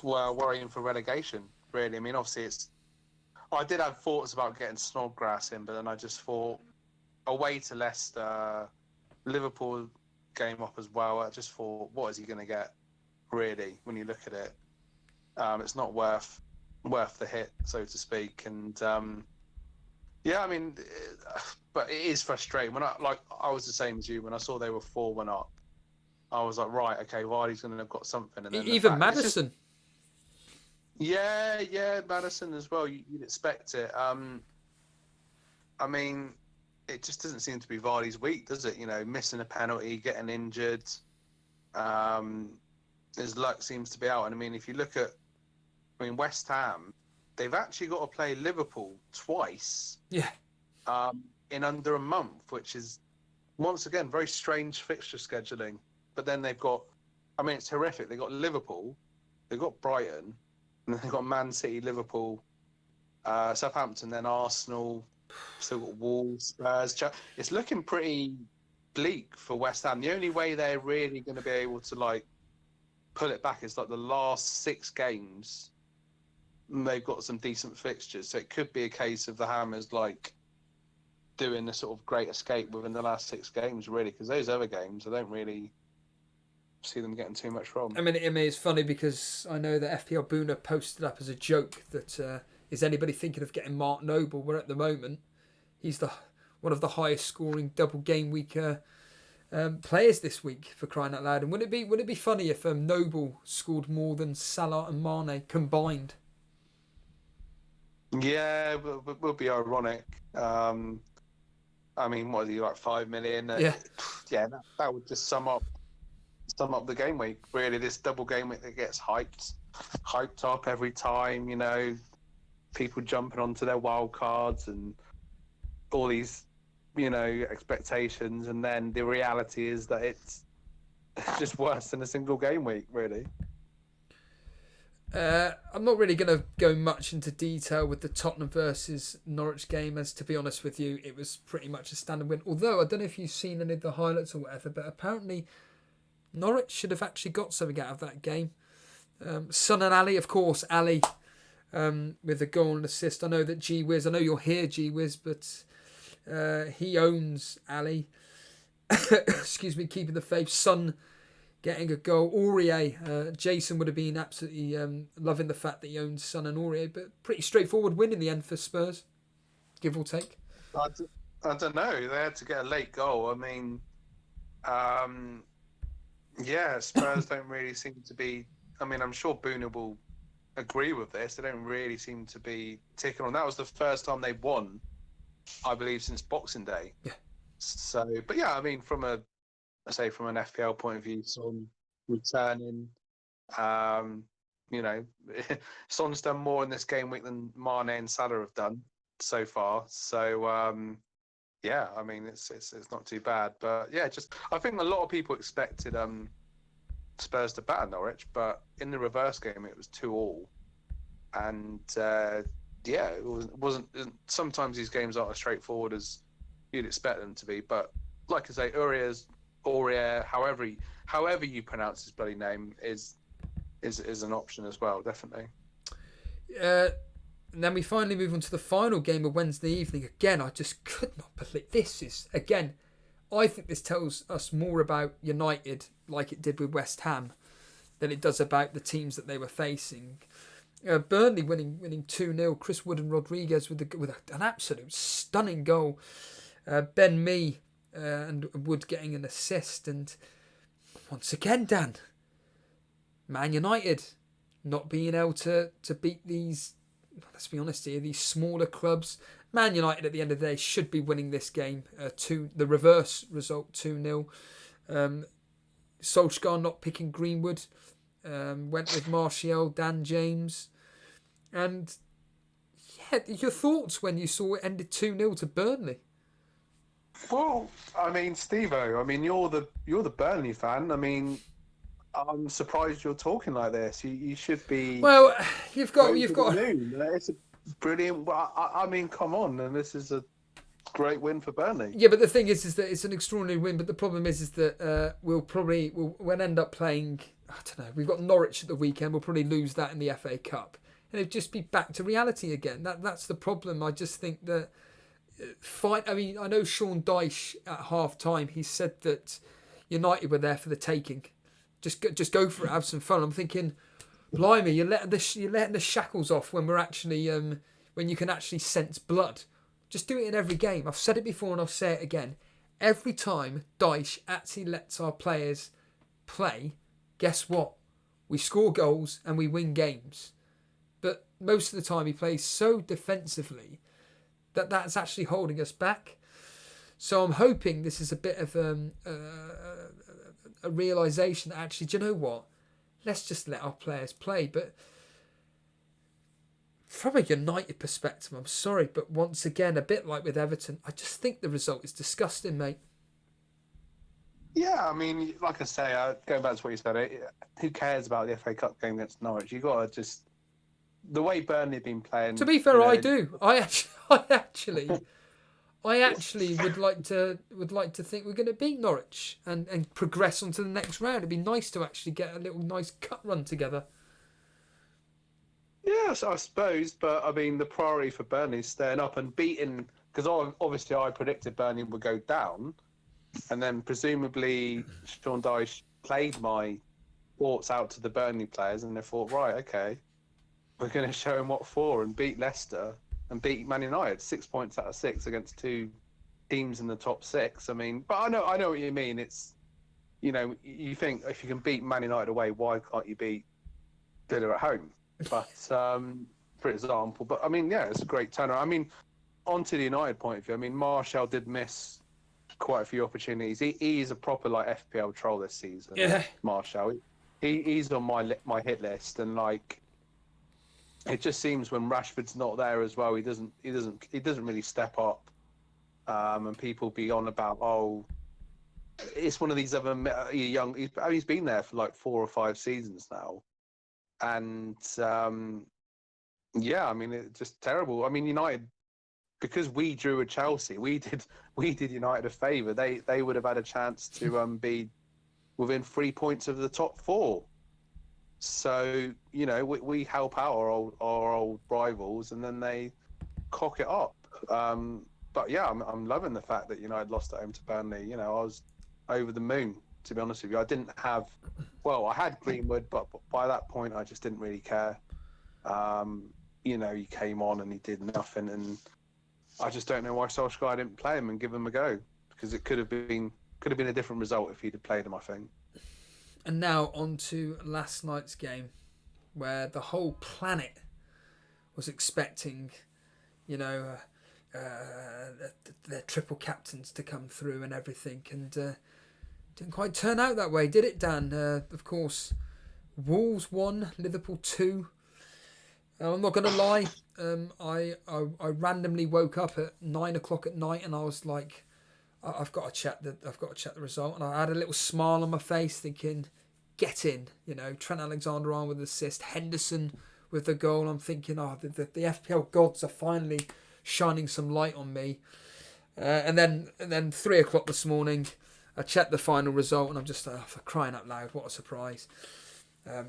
worrying for relegation, really. I mean, obviously, I did have thoughts about getting Snodgrass in, but then I just thought, away to Leicester, Liverpool game up as well, I just thought, what is he going to get, really, when you look at it? It's not worth the hit, so to speak. And yeah, I mean, but it is frustrating. When I was the same as you. When I saw they were 4-1 up, I was like, right, okay, Vardy's going to have got something. And then even Maddison. Yeah, Maddison as well. You'd expect it. I mean, it just doesn't seem to be Vardy's week, does it? Missing a penalty, getting injured. His luck seems to be out. And I mean, if you look at, West Ham, they've actually got to play Liverpool twice. Yeah. In under a month, which is, once again, very strange fixture scheduling. But then they've got, it's horrific. They've got Liverpool, they've got Brighton, and then they've got Man City, Liverpool, Southampton, then Arsenal, still got Wolves, Spurs. It's looking pretty bleak for West Ham. The only way they're really going to be able to, pull it back is, the last 6 games, they've got some decent fixtures. So it could be a case of the Hammers, doing the sort of great escape within the last 6 games, really, because those other games, I don't really see them getting too much from. I mean, it's funny because I know that FPL Boona posted up as a joke that is anybody thinking of getting Mark Noble, where at the moment he's one of the highest scoring double game week players this week, for crying out loud. And would it be funny if Noble scored more than Salah and Mane combined? Yeah, it would be ironic. What is he, 5 million? Yeah. Yeah, that would just sum up the game week, really. This double game week that gets hyped up every time, people jumping onto their wild cards and all these, expectations, and then the reality is that it's just worse than a single game week, really. I'm not really going to go much into detail with the Tottenham versus Norwich game, as to be honest with you, it was pretty much a standard win. Although, I don't know if you've seen any of the highlights or whatever, but apparently Norwich should have actually got something out of that game. Son and Ali, of course, Ali with a goal and assist. I know that G-Wiz, I know you're here, G-Wiz, but he owns Ali. Excuse me, keeping the faith. Son getting a goal. Aurier, Jason would have been absolutely loving the fact that he owns Son and Aurier, but pretty straightforward win in the end for Spurs, give or take. I don't know. They had to get a late goal. Spurs don't really seem to be... I'm sure Boona will agree with this. They don't really seem to be ticking on. That was the first time they won, I believe, since Boxing Day. Yeah. So, but yeah, from an FPL point of view, Son returning, Son's done more in this game week than Mane and Salah have done so far. So, it's not too bad. But yeah, I think a lot of people expected Spurs to batter Norwich, but in the reverse game it was 2-2, and it wasn't. Sometimes these games aren't as straightforward as you'd expect them to be. But like I say, Aurier, however you pronounce his bloody name, is an option as well, definitely. And then we finally move on to the final game of Wednesday evening. Again, I just could not believe this is, again, I think this tells us more about United, like it did with West Ham, than it does about the teams that they were facing. Burnley winning 2-0. Chris Wood and Rodriguez with an absolute stunning goal. Ben Mee and Wood getting an assist. And once again, Dan, Man United not being able to beat these, let's be honest here, these smaller clubs. Man United at the end of the day should be winning this game. The reverse result 2-0. Solskjaer not picking Greenwood. Went with Martial, Dan James. And yeah, your thoughts when you saw it ended 2-0 to Burnley? Well, I mean, Steve-O, I mean, you're the Burnley fan. I mean, I'm surprised you're talking like this. You should be. Well, you've got. It's a brilliant. I mean, come on, and this is a great win for Burnley. Yeah, but the thing is that it's an extraordinary win. But the problem is that we'll end up playing. I don't know. We've got Norwich at the weekend. We'll probably lose that in the FA Cup, and it'll just be back to reality again. That's the problem. I just think that. I mean, I know Sean Dyche at half time, he said that United were there for the taking. Just go for it, have some fun. I'm thinking, blimey, you're letting the shackles off when we're actually when you can actually sense blood. Just do it in every game. I've said it before and I'll say it again. Every time Dyche actually lets our players play, guess what? We score goals and we win games. But most of the time he plays so defensively that's actually holding us back. So I'm hoping this is a bit of a realisation that actually, do you know what? Let's just let our players play. But from a United perspective, I'm sorry, but once again, a bit like with Everton, I just think the result is disgusting, mate. Yeah, I mean, like I say, going back to what you said, who cares about the FA Cup game against Norwich? You got to just... The way Burnley have been playing... To be fair, I do. I actually would like to think we're going to beat Norwich and progress on to the next round. It'd be nice to actually get a little nice cut run together. Yes, I suppose, but I mean, the priority for Burnley is staying up and beating... Because obviously I predicted Burnley would go down, and then presumably Sean Dyche played my thoughts out to the Burnley players, and they thought, right, okay... We're going to show him what for and beat Leicester and beat Man United 6 points out of 6 against two teams in the top 6. I mean, but I know what you mean. It's, you know, you think if you can beat Man United away, why can't you beat Villa at home? But for example, but I mean, yeah, it's a great turnaround. I mean, onto the United point of view. I mean, Martial did miss quite a few opportunities. He is a proper like FPL troll this season. Yeah, Martial. He's on my hit list, and like. It just seems when Rashford's not there as well, he doesn't really step up, and people be on about, oh, it's one of these other young. He's been there for like 4 or 5 seasons now, and yeah, I mean it's just terrible. I mean United, because we drew with Chelsea, we did United a favour. They would have had a chance to be within 3 points of the top 4. So, you know, we help out our old rivals, and then they cock it up. But yeah, I'm loving the fact that United lost at home to Burnley. You know, I was over the moon, to be honest with you. I had Greenwood, but by that point I just didn't really care. You know, he came on and he did nothing, and I just don't know why Solskjaer didn't play him and give him a go, because it could have been a different result if he'd have played him, I think. And now on to last night's game, where the whole planet was expecting, you know, their triple captains to come through and everything, and didn't quite turn out that way, did it, Dan? Of course, Wolves 1, Liverpool 2. I'm not going to lie, I randomly woke up at 9 o'clock at night, and I was like, I've got to check the result, and I had a little smile on my face, thinking, get in, you know. Trent Alexander-Arnold with the assist, Henderson with the goal. I'm thinking, oh, the FPL gods are finally shining some light on me. And then 3 o'clock this morning, I checked the final result, and I'm just for crying out loud, what a surprise!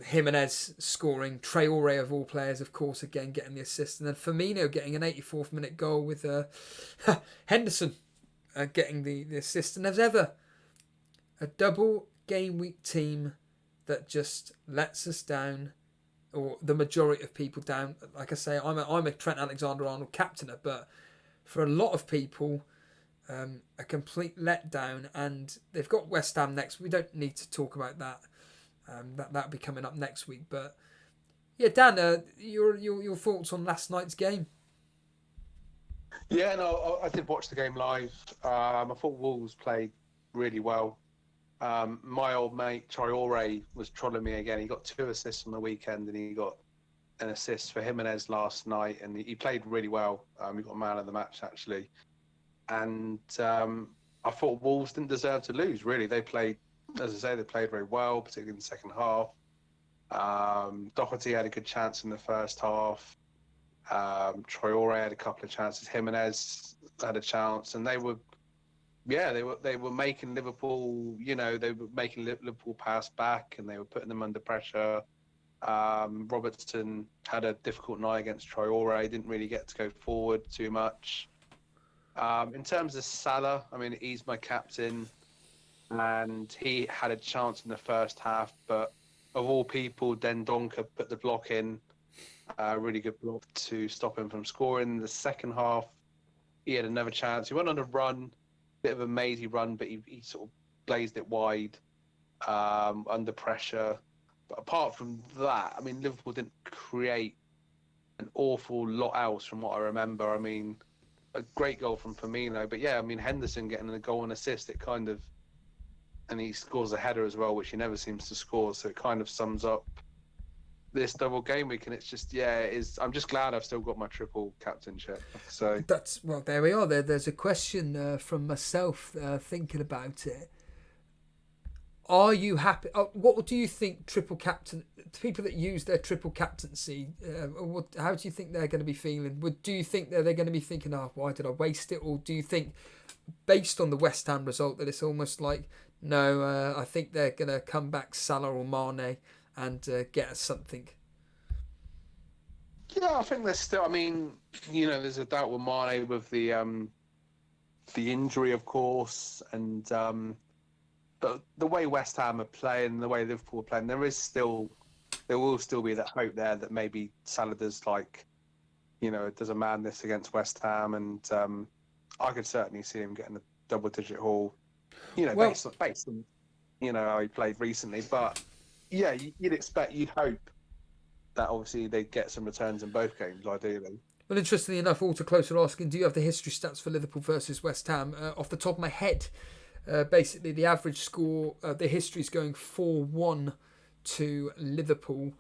Jimenez scoring, Traore of all players, of course, again getting the assist, and then Firmino getting an 84th minute goal with Henderson. Getting the assist, and as ever, a double game week team that just lets us down, or the majority of people down. Like I say, I'm a Trent Alexander-Arnold captainer, but for a lot of people, a complete letdown. And they've got West Ham next. We don't need to talk about that. That'll be coming up next week. But yeah, Dan, your thoughts on last night's game? Yeah, no, I did watch the game live. I thought Wolves played really well. My old mate Traore was trolling me again. He got 2 assists on the weekend, and he got an assist for Jimenez last night, and he played really well. He got man of the match actually, and I thought Wolves didn't deserve to lose. Really, they played, as I say, they played very well, particularly in the second half. Doherty had a good chance in the first half. Traore had a couple of chances. Jimenez had a chance, and they were making Liverpool. They were making Liverpool pass back, and they were putting them under pressure. Robertson had a difficult night against Traore. Didn't really get to go forward too much. In terms of Salah, I mean, he's my captain, and he had a chance in the first half, but of all people, Dendoncker put the block in. Really good block to stop him from scoring. In the second half, he had another chance. He went on a run, bit of a mazy run, but he sort of blazed it wide under pressure. But apart from that, I mean, Liverpool didn't create an awful lot else from what I remember. I mean, a great goal from Firmino, but yeah, I mean, Henderson getting a goal and assist, and he scores a header as well, which he never seems to score. So it kind of sums up this double game week, and it's just, I'm just glad I've still got my triple captainship. So there we are. There's a question from myself thinking about it. Are you happy? What do you think triple captain, people that use their triple captaincy, how do you think they're going to be feeling? Do you think that they're going to be thinking, why did I waste it? Or do you think, based on the West Ham result, that it's almost like, no, I think they're going to come back Salah or Mane and get us something? Yeah, I think there's still, I mean, there's a doubt with Mane with the injury, of course, and but the way West Ham are playing, the way Liverpool are playing, there will still be that hope there that maybe Salah does does a madness against West Ham, and I could certainly see him getting a double-digit haul, based on how he played recently. But yeah, you'd hope that obviously they'd get some returns in both games, ideally. Well, interestingly enough, Walter Closer asking, do you have the history stats for Liverpool versus West Ham? Off the top of my head, basically the average score, the history is going 4-1 to Liverpool,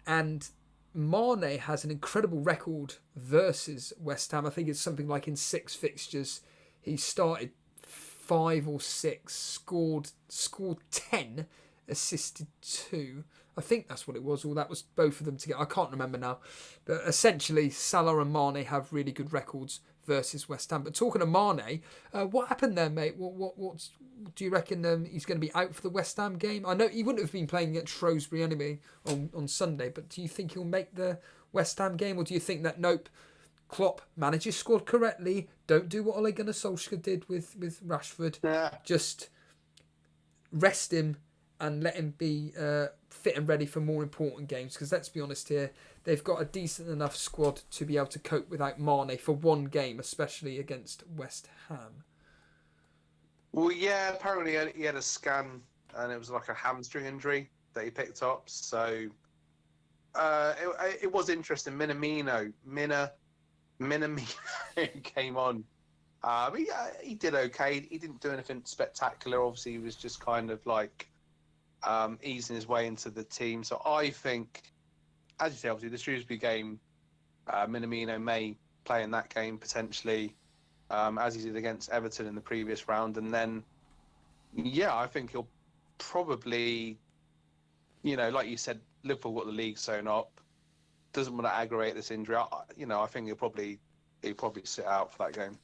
and Mane has an incredible record versus West Ham. I think it's something like in 6 fixtures he started 5 or 6, scored 10, assisted 2. I think that's what it was, or that was both of them together. I can't remember now. But essentially, Salah and Mane have really good records versus West Ham. But talking to Mane, what happened there, mate? What do you reckon he's going to be out for the West Ham game? I know he wouldn't have been playing against Shrewsbury anyway on Sunday, but do you think he'll make the West Ham game, or do you think that, nope, Klopp manages squad correctly, don't do what Ole Gunnar Solskjaer did with Rashford, just rest him and let him be fit and ready for more important games? Because let's be honest here, they've got a decent enough squad to be able to cope without Mane for one game, especially against West Ham. Well, yeah, apparently he had a scan and it was like a hamstring injury that he picked up. So it was interesting. Minamino came on. He did okay. He didn't do anything spectacular. Obviously, he was just kind of like easing his way into the team. So I think, as you say, obviously the Shrewsbury game, Minamino may play in that game potentially, as he did against Everton in the previous round. And then, I think he'll probably, like you said, Liverpool got the league sewn up, doesn't want to aggravate this injury. I think he'll probably sit out for that game.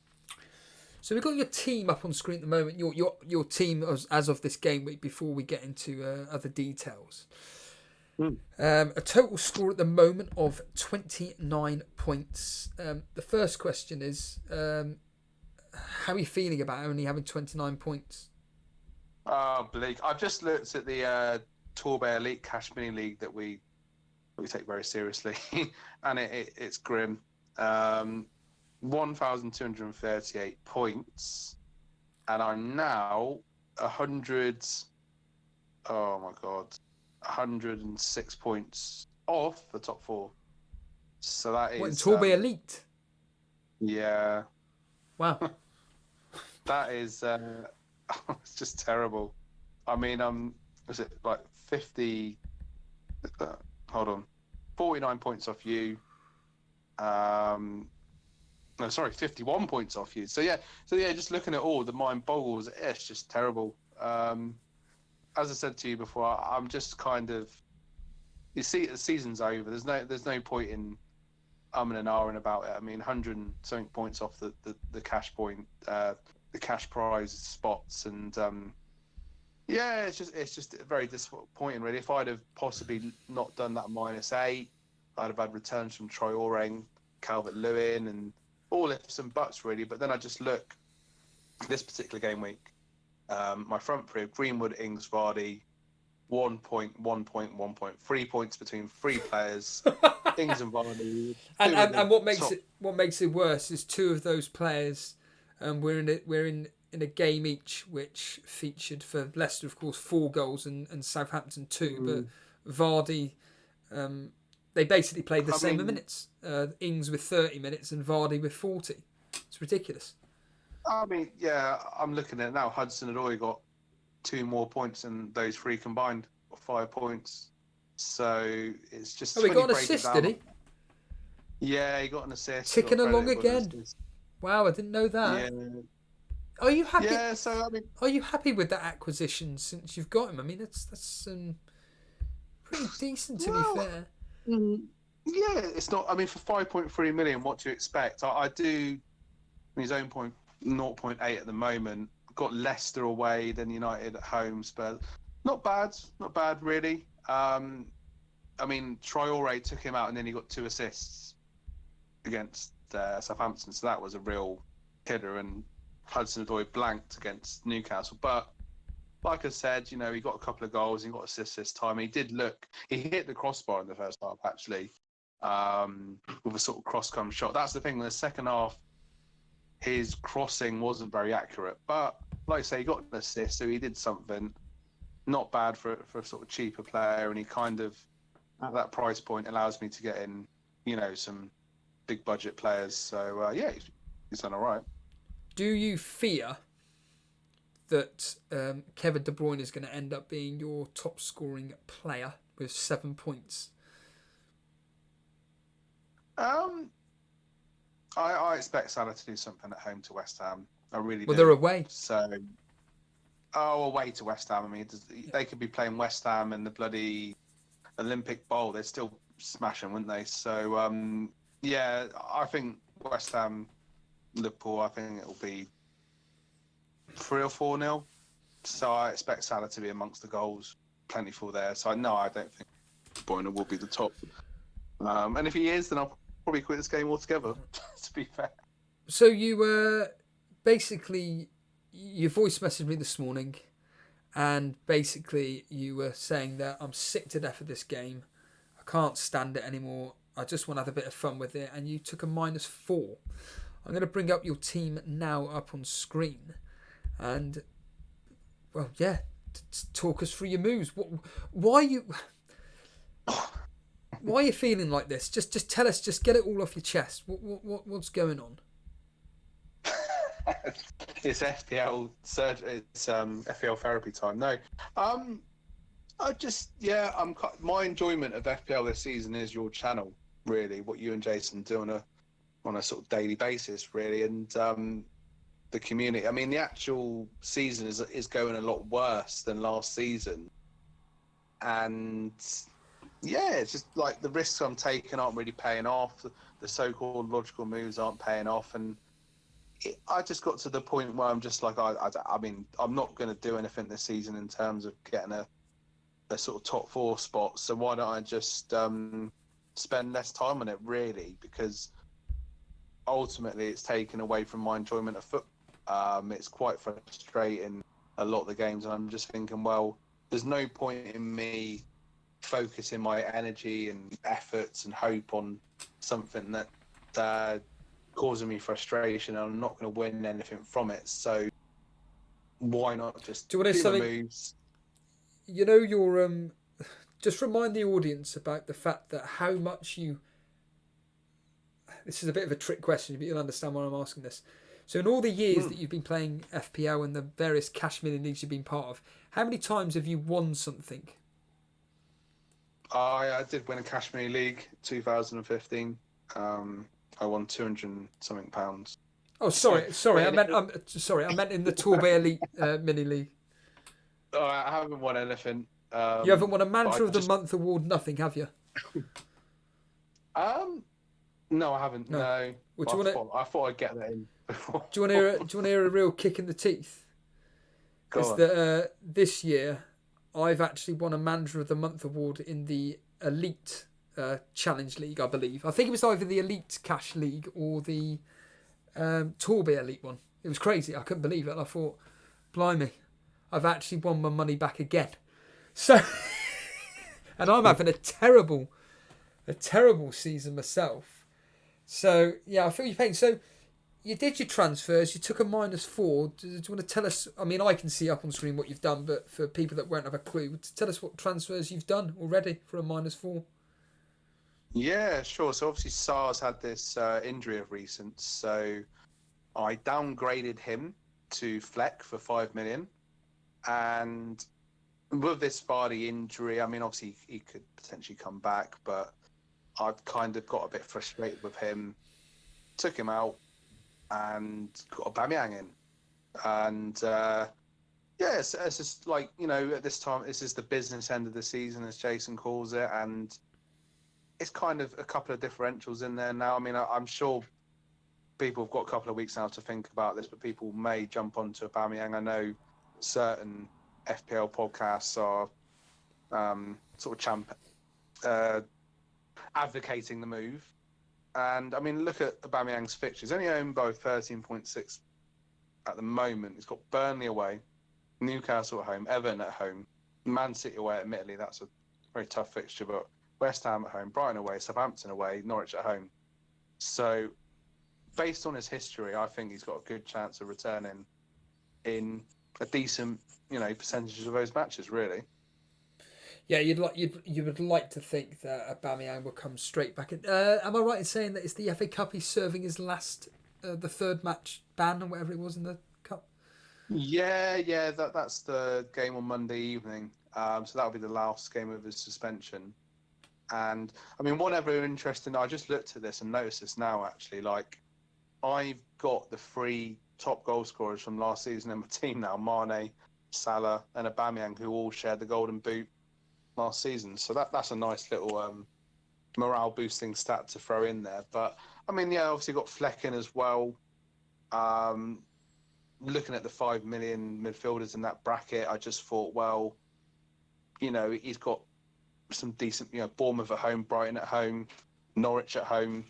So we've got your team up on screen at the moment. Your team as of this game week before we get into other details. A total score at the moment of 29 points. The first question is, how are you feeling about only having 29 points? Bleak. I've just looked at the Torbay Elite Cash Mini League that we take very seriously, and it's grim. 1,238 points, and I'm now 100. Oh my god! 106 points off the top 4. So that is... What, in Torbay Elite? Yeah. Wow. That is... it's just terrible. I mean, was it like 50... hold on. 49 points off you. No, sorry, 51 points off you. So yeah, just looking at all, the mind boggles. It's just terrible. As I said to you before, I'm just kind of... You see, the season's over. There's no point in and ahhing about it. I mean, 100 and something points off the cash point, the cash prize spots, and yeah, it's just very disappointing, really. If I'd have possibly not done that -8, I'd have had returns from Traoré, Calvert-Lewin, and all ifs and buts, really. But then I just look this particular game week. My front three of Greenwood, Ings, Vardy, 1 point, 1 point, 1 point, 3 points between 3 players. Ings and Vardy. And what makes it worse is 2 of those players. We're in a game each, which featured for Leicester, of course, 4 goals and Southampton 2. But Vardy, they basically played the same minutes. Ings with 30 minutes and Vardy with 40. It's ridiculous. I mean, yeah, I'm looking at it now. Hudson-Odoi got 2 more points than those 3 combined, or 5 points. So it's just... Oh, he got an assist, did he? Yeah, he got an assist. Ticking along again. Wow, I didn't know that. Yeah. Are you happy? Yeah, so I mean... Are you happy with that acquisition since you've got him? I mean, that's pretty decent, to be fair. Yeah, it's not... I mean, for 5.3 million, what do you expect? I do... His own point, 0.8 at the moment. Got Leicester away, then United at home, Spurs. Not bad, really. I mean, Traoré took him out and then he got 2 assists against Southampton, so that was a real killer. And Hudson-Odoi blanked against Newcastle. But like I said, he got a couple of goals and got assists this time. He hit the crossbar in the first half, actually, with a sort of cross-come shot. That's the thing, in the second half, his crossing wasn't very accurate. But like I say, he got an assist, so he did something. Not bad for a sort of cheaper player, and he kind of, at that price point, allows me to get in, some big budget players. So yeah, he's done all right. Do you fear that Kevin De Bruyne is going to end up being your top scoring player with 7 points? I expect Salah to do something at home to West Ham. I really do. Well, they're away. So, away to West Ham. I mean, they could be playing West Ham in the bloody Olympic Bowl. They'd still smash them, wouldn't they? So, yeah, I think West Ham, Liverpool, I think it'll be 3 or 4-0. So I expect Salah to be amongst the goals, plentiful there. So no, I don't think De Bruyne will be the top. And if he is, then I'll probably quit this game altogether, to be fair. So you basically, you voice messaged me this morning, and basically you were saying that I'm sick to death of this game. I can't stand it anymore. I just want to have a bit of fun with it. And you took a -4. I'm going to bring up your team now up on screen. And, well, yeah, talk us through your moves. Why are you feeling like this? Just tell us. Just get it all off your chest. What's going on? It's FPL surgery. It's FPL therapy time. No, my enjoyment of FPL this season is your channel. Really, what you and Jason do on a sort of daily basis, really, and the community. I mean, the actual season is going a lot worse than last season, and yeah, it's just like the risks I'm taking aren't really paying off. The so-called logical moves aren't paying off, and I just got to the point where I'm just like, I mean, I'm not going to do anything this season in terms of getting a sort of top 4 spot. So why don't I just spend less time on it, really? Because ultimately it's taken away from my enjoyment of football. It's quite frustrating, a lot of the games, and I'm just thinking, well, there's no point in me focusing my energy and efforts and hope on something that causing me frustration, and I'm not going to win anything from it. So why not just do you want to do the something? Moves? You know your just remind the audience about the fact that how much you. This is a bit of a trick question, but you'll understand why I'm asking this. So in all the years that you've been playing FPL and the various cash million leagues you've been part of, how many times have you won something? I did win a cash money league 2015. I won 200 and something pounds. Oh, sorry. I meant in the Torbay Elite mini league. I haven't won anything. You haven't won a Manager of the Month award, nothing, have you? No, I haven't. No. Well, I thought I'd get that in before. Do you want to hear a real kick in the teeth? Go on. That this year I've actually won a Manager of the Month award in the Elite Challenge League, I believe. I think it was either the Elite Cash League or the Torbay Elite one. It was crazy. I couldn't believe it. And I thought, blimey, I've actually won my money back again. So, and I'm having a terrible season myself. So, yeah, I feel your pain. So, you did your transfers. You took a -4. Do you want to tell us? I mean, I can see up on screen what you've done, but for people that won't have a clue, tell us what transfers you've done already for a -4. Yeah, sure. So obviously SARS had this injury of recent, so I downgraded him to Fleck for 5 million. And with this Vardy injury, I mean, obviously he could potentially come back, but I've kind of got a bit frustrated with him. Took him out and got Aubameyang in. And it's just like, at this time, this is the business end of the season, as Jason calls it, and it's kind of a couple of differentials in there now. I mean, I'm sure people have got a couple of weeks now to think about this, but people may jump onto Aubameyang. I know certain FPL podcasts are sort of advocating the move. And, I mean, look at Aubameyang's fixtures. Only owned by 13.6 at the moment. He's got Burnley away, Newcastle at home, Everton at home, Man City away, admittedly. That's a very tough fixture, but West Ham at home, Brighton away, Southampton away, Norwich at home. So, based on his history, I think he's got a good chance of returning in a decent, percentage of those matches, really. Yeah, you would like to think that Aubameyang will come straight back in. Am I right in saying that it's the FA Cup he's serving his last, the third match ban or whatever it was in the cup? Yeah, that's the game on Monday evening. So that'll be the last game of his suspension. And I mean, whatever interesting, I just looked at this and noticed this now, actually. Like, I've got the 3 top goal scorers from last season in my team now, Mane, Salah, and Aubameyang, who all shared the Golden Boot last season. So that's a nice little morale boosting stat to throw in there. But I mean, yeah, obviously got Fleck in as well. Looking at the 5 million midfielders in that bracket, I just thought, well, he's got some decent, Bournemouth at home, Brighton at home, Norwich at home,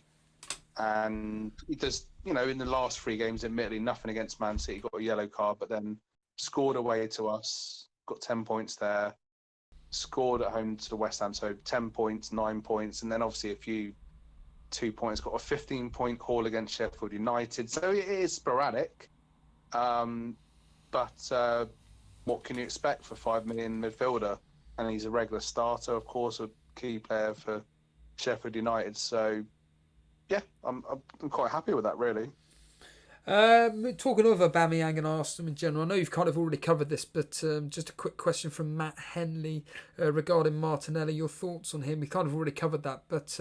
and he does, in the last 3 games, admittedly nothing against Man City, got a yellow card, but then scored away to us, got 10 points there, scored at home to West Ham, so 10 points, 9 points, and then obviously a few 2 points, got a 15-point haul against Sheffield United, so it is sporadic, but what can you expect for 5 million midfielder? And he's a regular starter, of course, a key player for Sheffield United. So, yeah, I'm quite happy with that, really. Talking of Aubameyang and Arsenal in general, I know you've kind of already covered this, but just a quick question from Matt Henley regarding Martinelli. Your thoughts on him? We kind of already covered that, but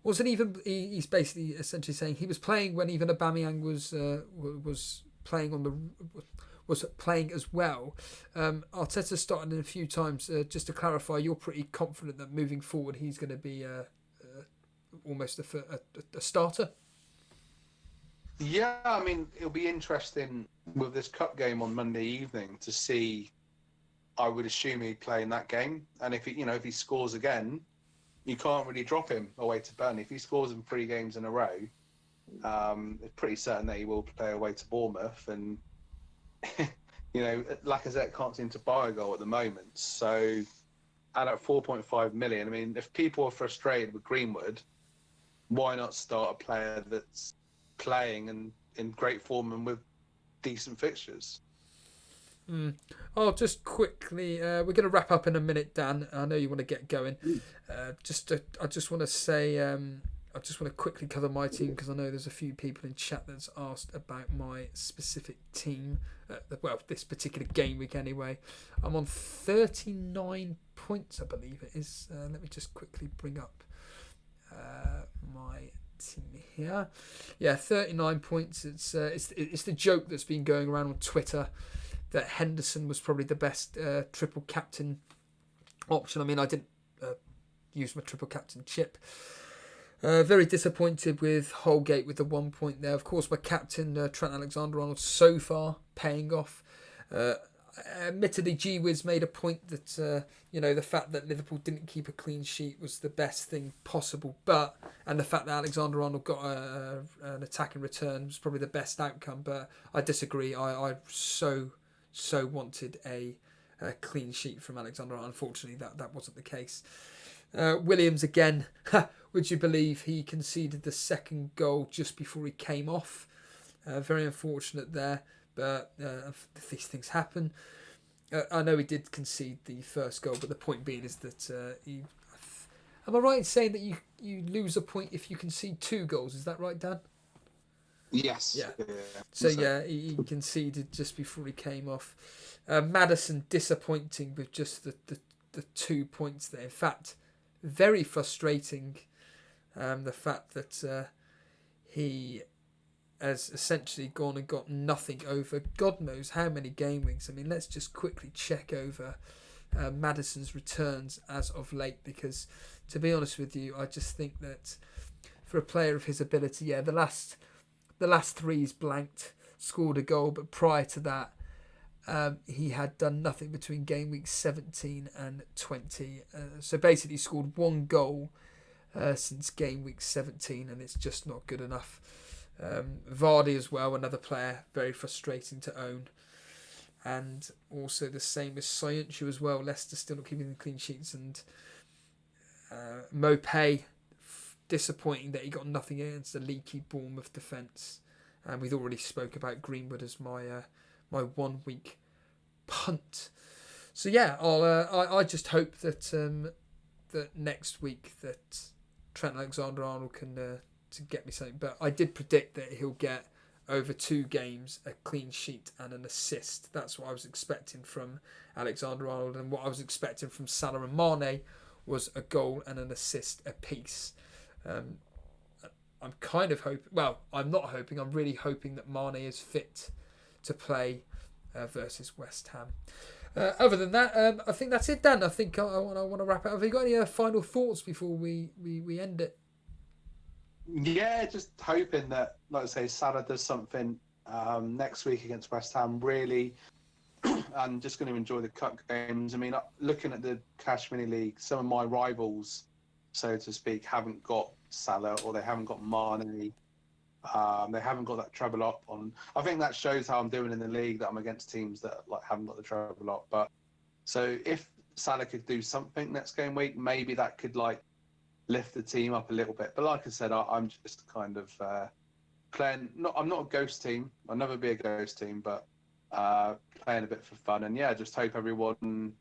wasn't even he's basically essentially saying he was playing when even Aubameyang was playing was playing as well. Arteta started in a few times. Just to clarify, you're pretty confident that moving forward he's going to be almost a starter? Yeah, I mean, it'll be interesting with this cup game on Monday evening to see. I would assume he'd play in that game, and if he scores again, you can't really drop him away to Burnley. If he scores in 3 games in a row, it's pretty certain that he will play away to Bournemouth, and Lacazette can't seem to buy a goal at the moment. So, and at 4.5 million, I mean, if people are frustrated with Greenwood, why not start a player that's playing and in great form and with decent fixtures? I'll just quickly. We're going to wrap up in a minute, Dan. I know you want to get going. I just want to say. I just want to quickly cover my team because I know there's a few people in chat that's asked about my specific team. This particular game week anyway. I'm on 39 points, I believe it is. Let me just quickly bring up my team here. Yeah, 39 points. It's the joke that's been going around on Twitter that Henderson was probably the best triple captain option. I mean, I didn't use my triple captain chip. Very disappointed with Holgate with the 1 point there. Of course, my captain, Trent Alexander-Arnold, so far paying off. Admittedly, G-Wiz made a point that, the fact that Liverpool didn't keep a clean sheet was the best thing possible. And the fact that Alexander-Arnold got an attacking return was probably the best outcome. But I disagree. I so wanted a clean sheet from Alexander-Arnold. Unfortunately, that wasn't the case. Williams again. Would you believe he conceded the second goal just before he came off? Very unfortunate there, but these things happen. I know he did concede the first goal, but the point being is that am I right in saying that you lose a point if you concede 2 goals? Is that right, Dan? Yes. Yeah. So he conceded just before he came off. Maddison disappointing with just the 2 points there. In fact, very frustrating. The fact that he has essentially gone and got nothing over God knows how many game weeks. I mean, let's just quickly check over Maddison's returns as of late, because to be honest with you, I just think that for a player of his ability, the last 3 he's blanked, scored a goal, but prior to that, he had done nothing between game week 17 and 20. So basically scored 1 goal since game week 17, and it's just not good enough. Vardy as well, another player, very frustrating to own. And also the same as Soyuncu as well. Leicester still not keeping the clean sheets. And Mopay, disappointing that he got nothing against the leaky Bournemouth defence. And we've already spoke about Greenwood as my 1 week punt. So I just hope that that next week that Trent Alexander-Arnold can to get me something. But I did predict that he'll get over 2 games a clean sheet and an assist. That's what I was expecting from Alexander-Arnold, and what I was expecting from Salah and Mane was a goal and an assist apiece. I'm kind of hoping. Well, I'm not hoping. I'm really hoping that Mane is fit to play versus West Ham. Other than that, I think that's it, Dan. I think I want to wrap it up. Have you got any final thoughts before we end it? Yeah, just hoping that, like I say, Salah does something next week against West Ham, really. I'm just going to enjoy the cup games. I mean, looking at the Cash Mini League, some of my rivals, so to speak, haven't got Salah, or they haven't got Mane. They haven't got that treble up on. I think that shows how I'm doing in the league, that I'm against teams that haven't got the treble up. But so if Salah could do something next game week, maybe that could lift the team up a little bit. But like I said, I'm just kind of playing. I'm not a ghost team. I'll never be a ghost team, but playing a bit for fun. And just hope everyone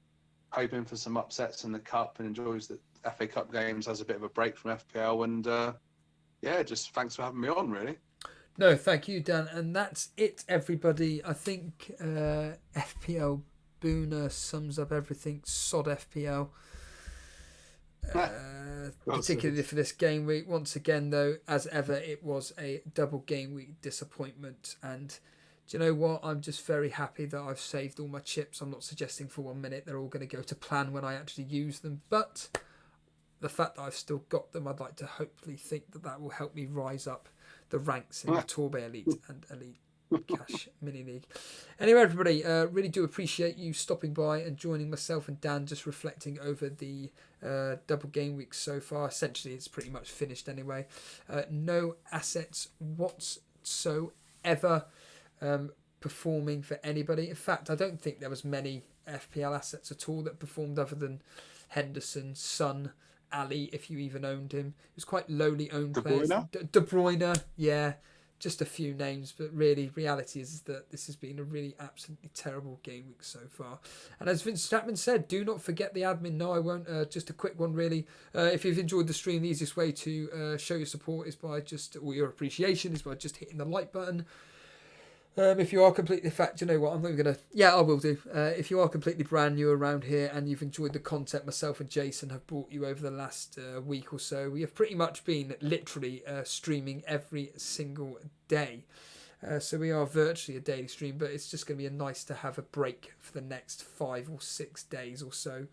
hoping for some upsets in the cup and enjoys the FA Cup games, has a bit of a break from FPL, and just thanks for having me on, really. No, thank you, Dan. And that's it, everybody. I think FPL Boona sums up everything. Sod FPL. Particularly for this game week. Once again, though, as ever, it was a double game week disappointment. And do you know what? I'm just very happy that I've saved all my chips. I'm not suggesting for 1 minute they're all going to go to plan when I actually use them. But the fact that I've still got them, I'd like to hopefully think that will help me rise up the ranks in the Torbay Elite and Elite Cash Mini League. Anyway, everybody, really do appreciate you stopping by and joining myself and Dan, just reflecting over the double game week so far. Essentially, it's pretty much finished anyway. No assets whatsoever performing for anybody. In fact, I don't think there was many FPL assets at all that performed other than Henderson, Son, Ali, if you even owned him. It was quite lowly owned players. De Bruyne, yeah. just a few names, but really, reality is that this has been a really absolutely terrible game week so far. And as Vince Chapman said, do not forget the admin. No, I won't. Just a quick one, really. If you've enjoyed the stream, the easiest way to show your support is by or your appreciation is by just hitting the like button. If you are completely, in fact, you know what, I'm not going to, yeah, I will do. If you are completely brand new around here and you've enjoyed the content myself and Jason have brought you over the last week or so, we have pretty much been literally streaming every single day. So we are virtually a daily stream, but it's just going to be nice to have a break for the next 5 or 6 days or so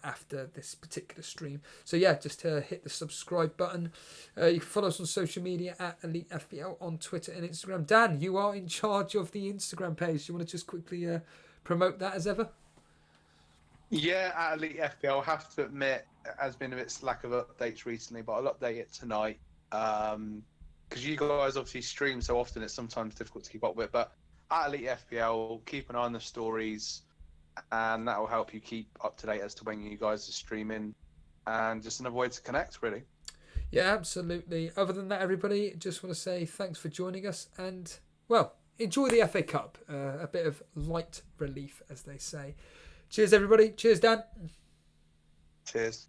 after this particular stream. So yeah, just hit the subscribe button. You can follow us on social media at Elite FPL on Twitter and Instagram. Dan, you are in charge of the Instagram page. Do you want to just quickly promote that as ever? Yeah, at Elite FPL, I have to admit, it has been a bit slack of updates recently, but I'll update it tonight. Because you guys obviously stream so often, it's sometimes difficult to keep up with. But at Elite FPL, keep an eye on the stories, and that will help you keep up to date as to when you guys are streaming, and just another way to connect, really. Yeah, absolutely. Other than that, everybody, just want to say thanks for joining us, and, well, enjoy the FA Cup. A bit of light relief, as they say. Cheers, everybody. Cheers, Dan. Cheers.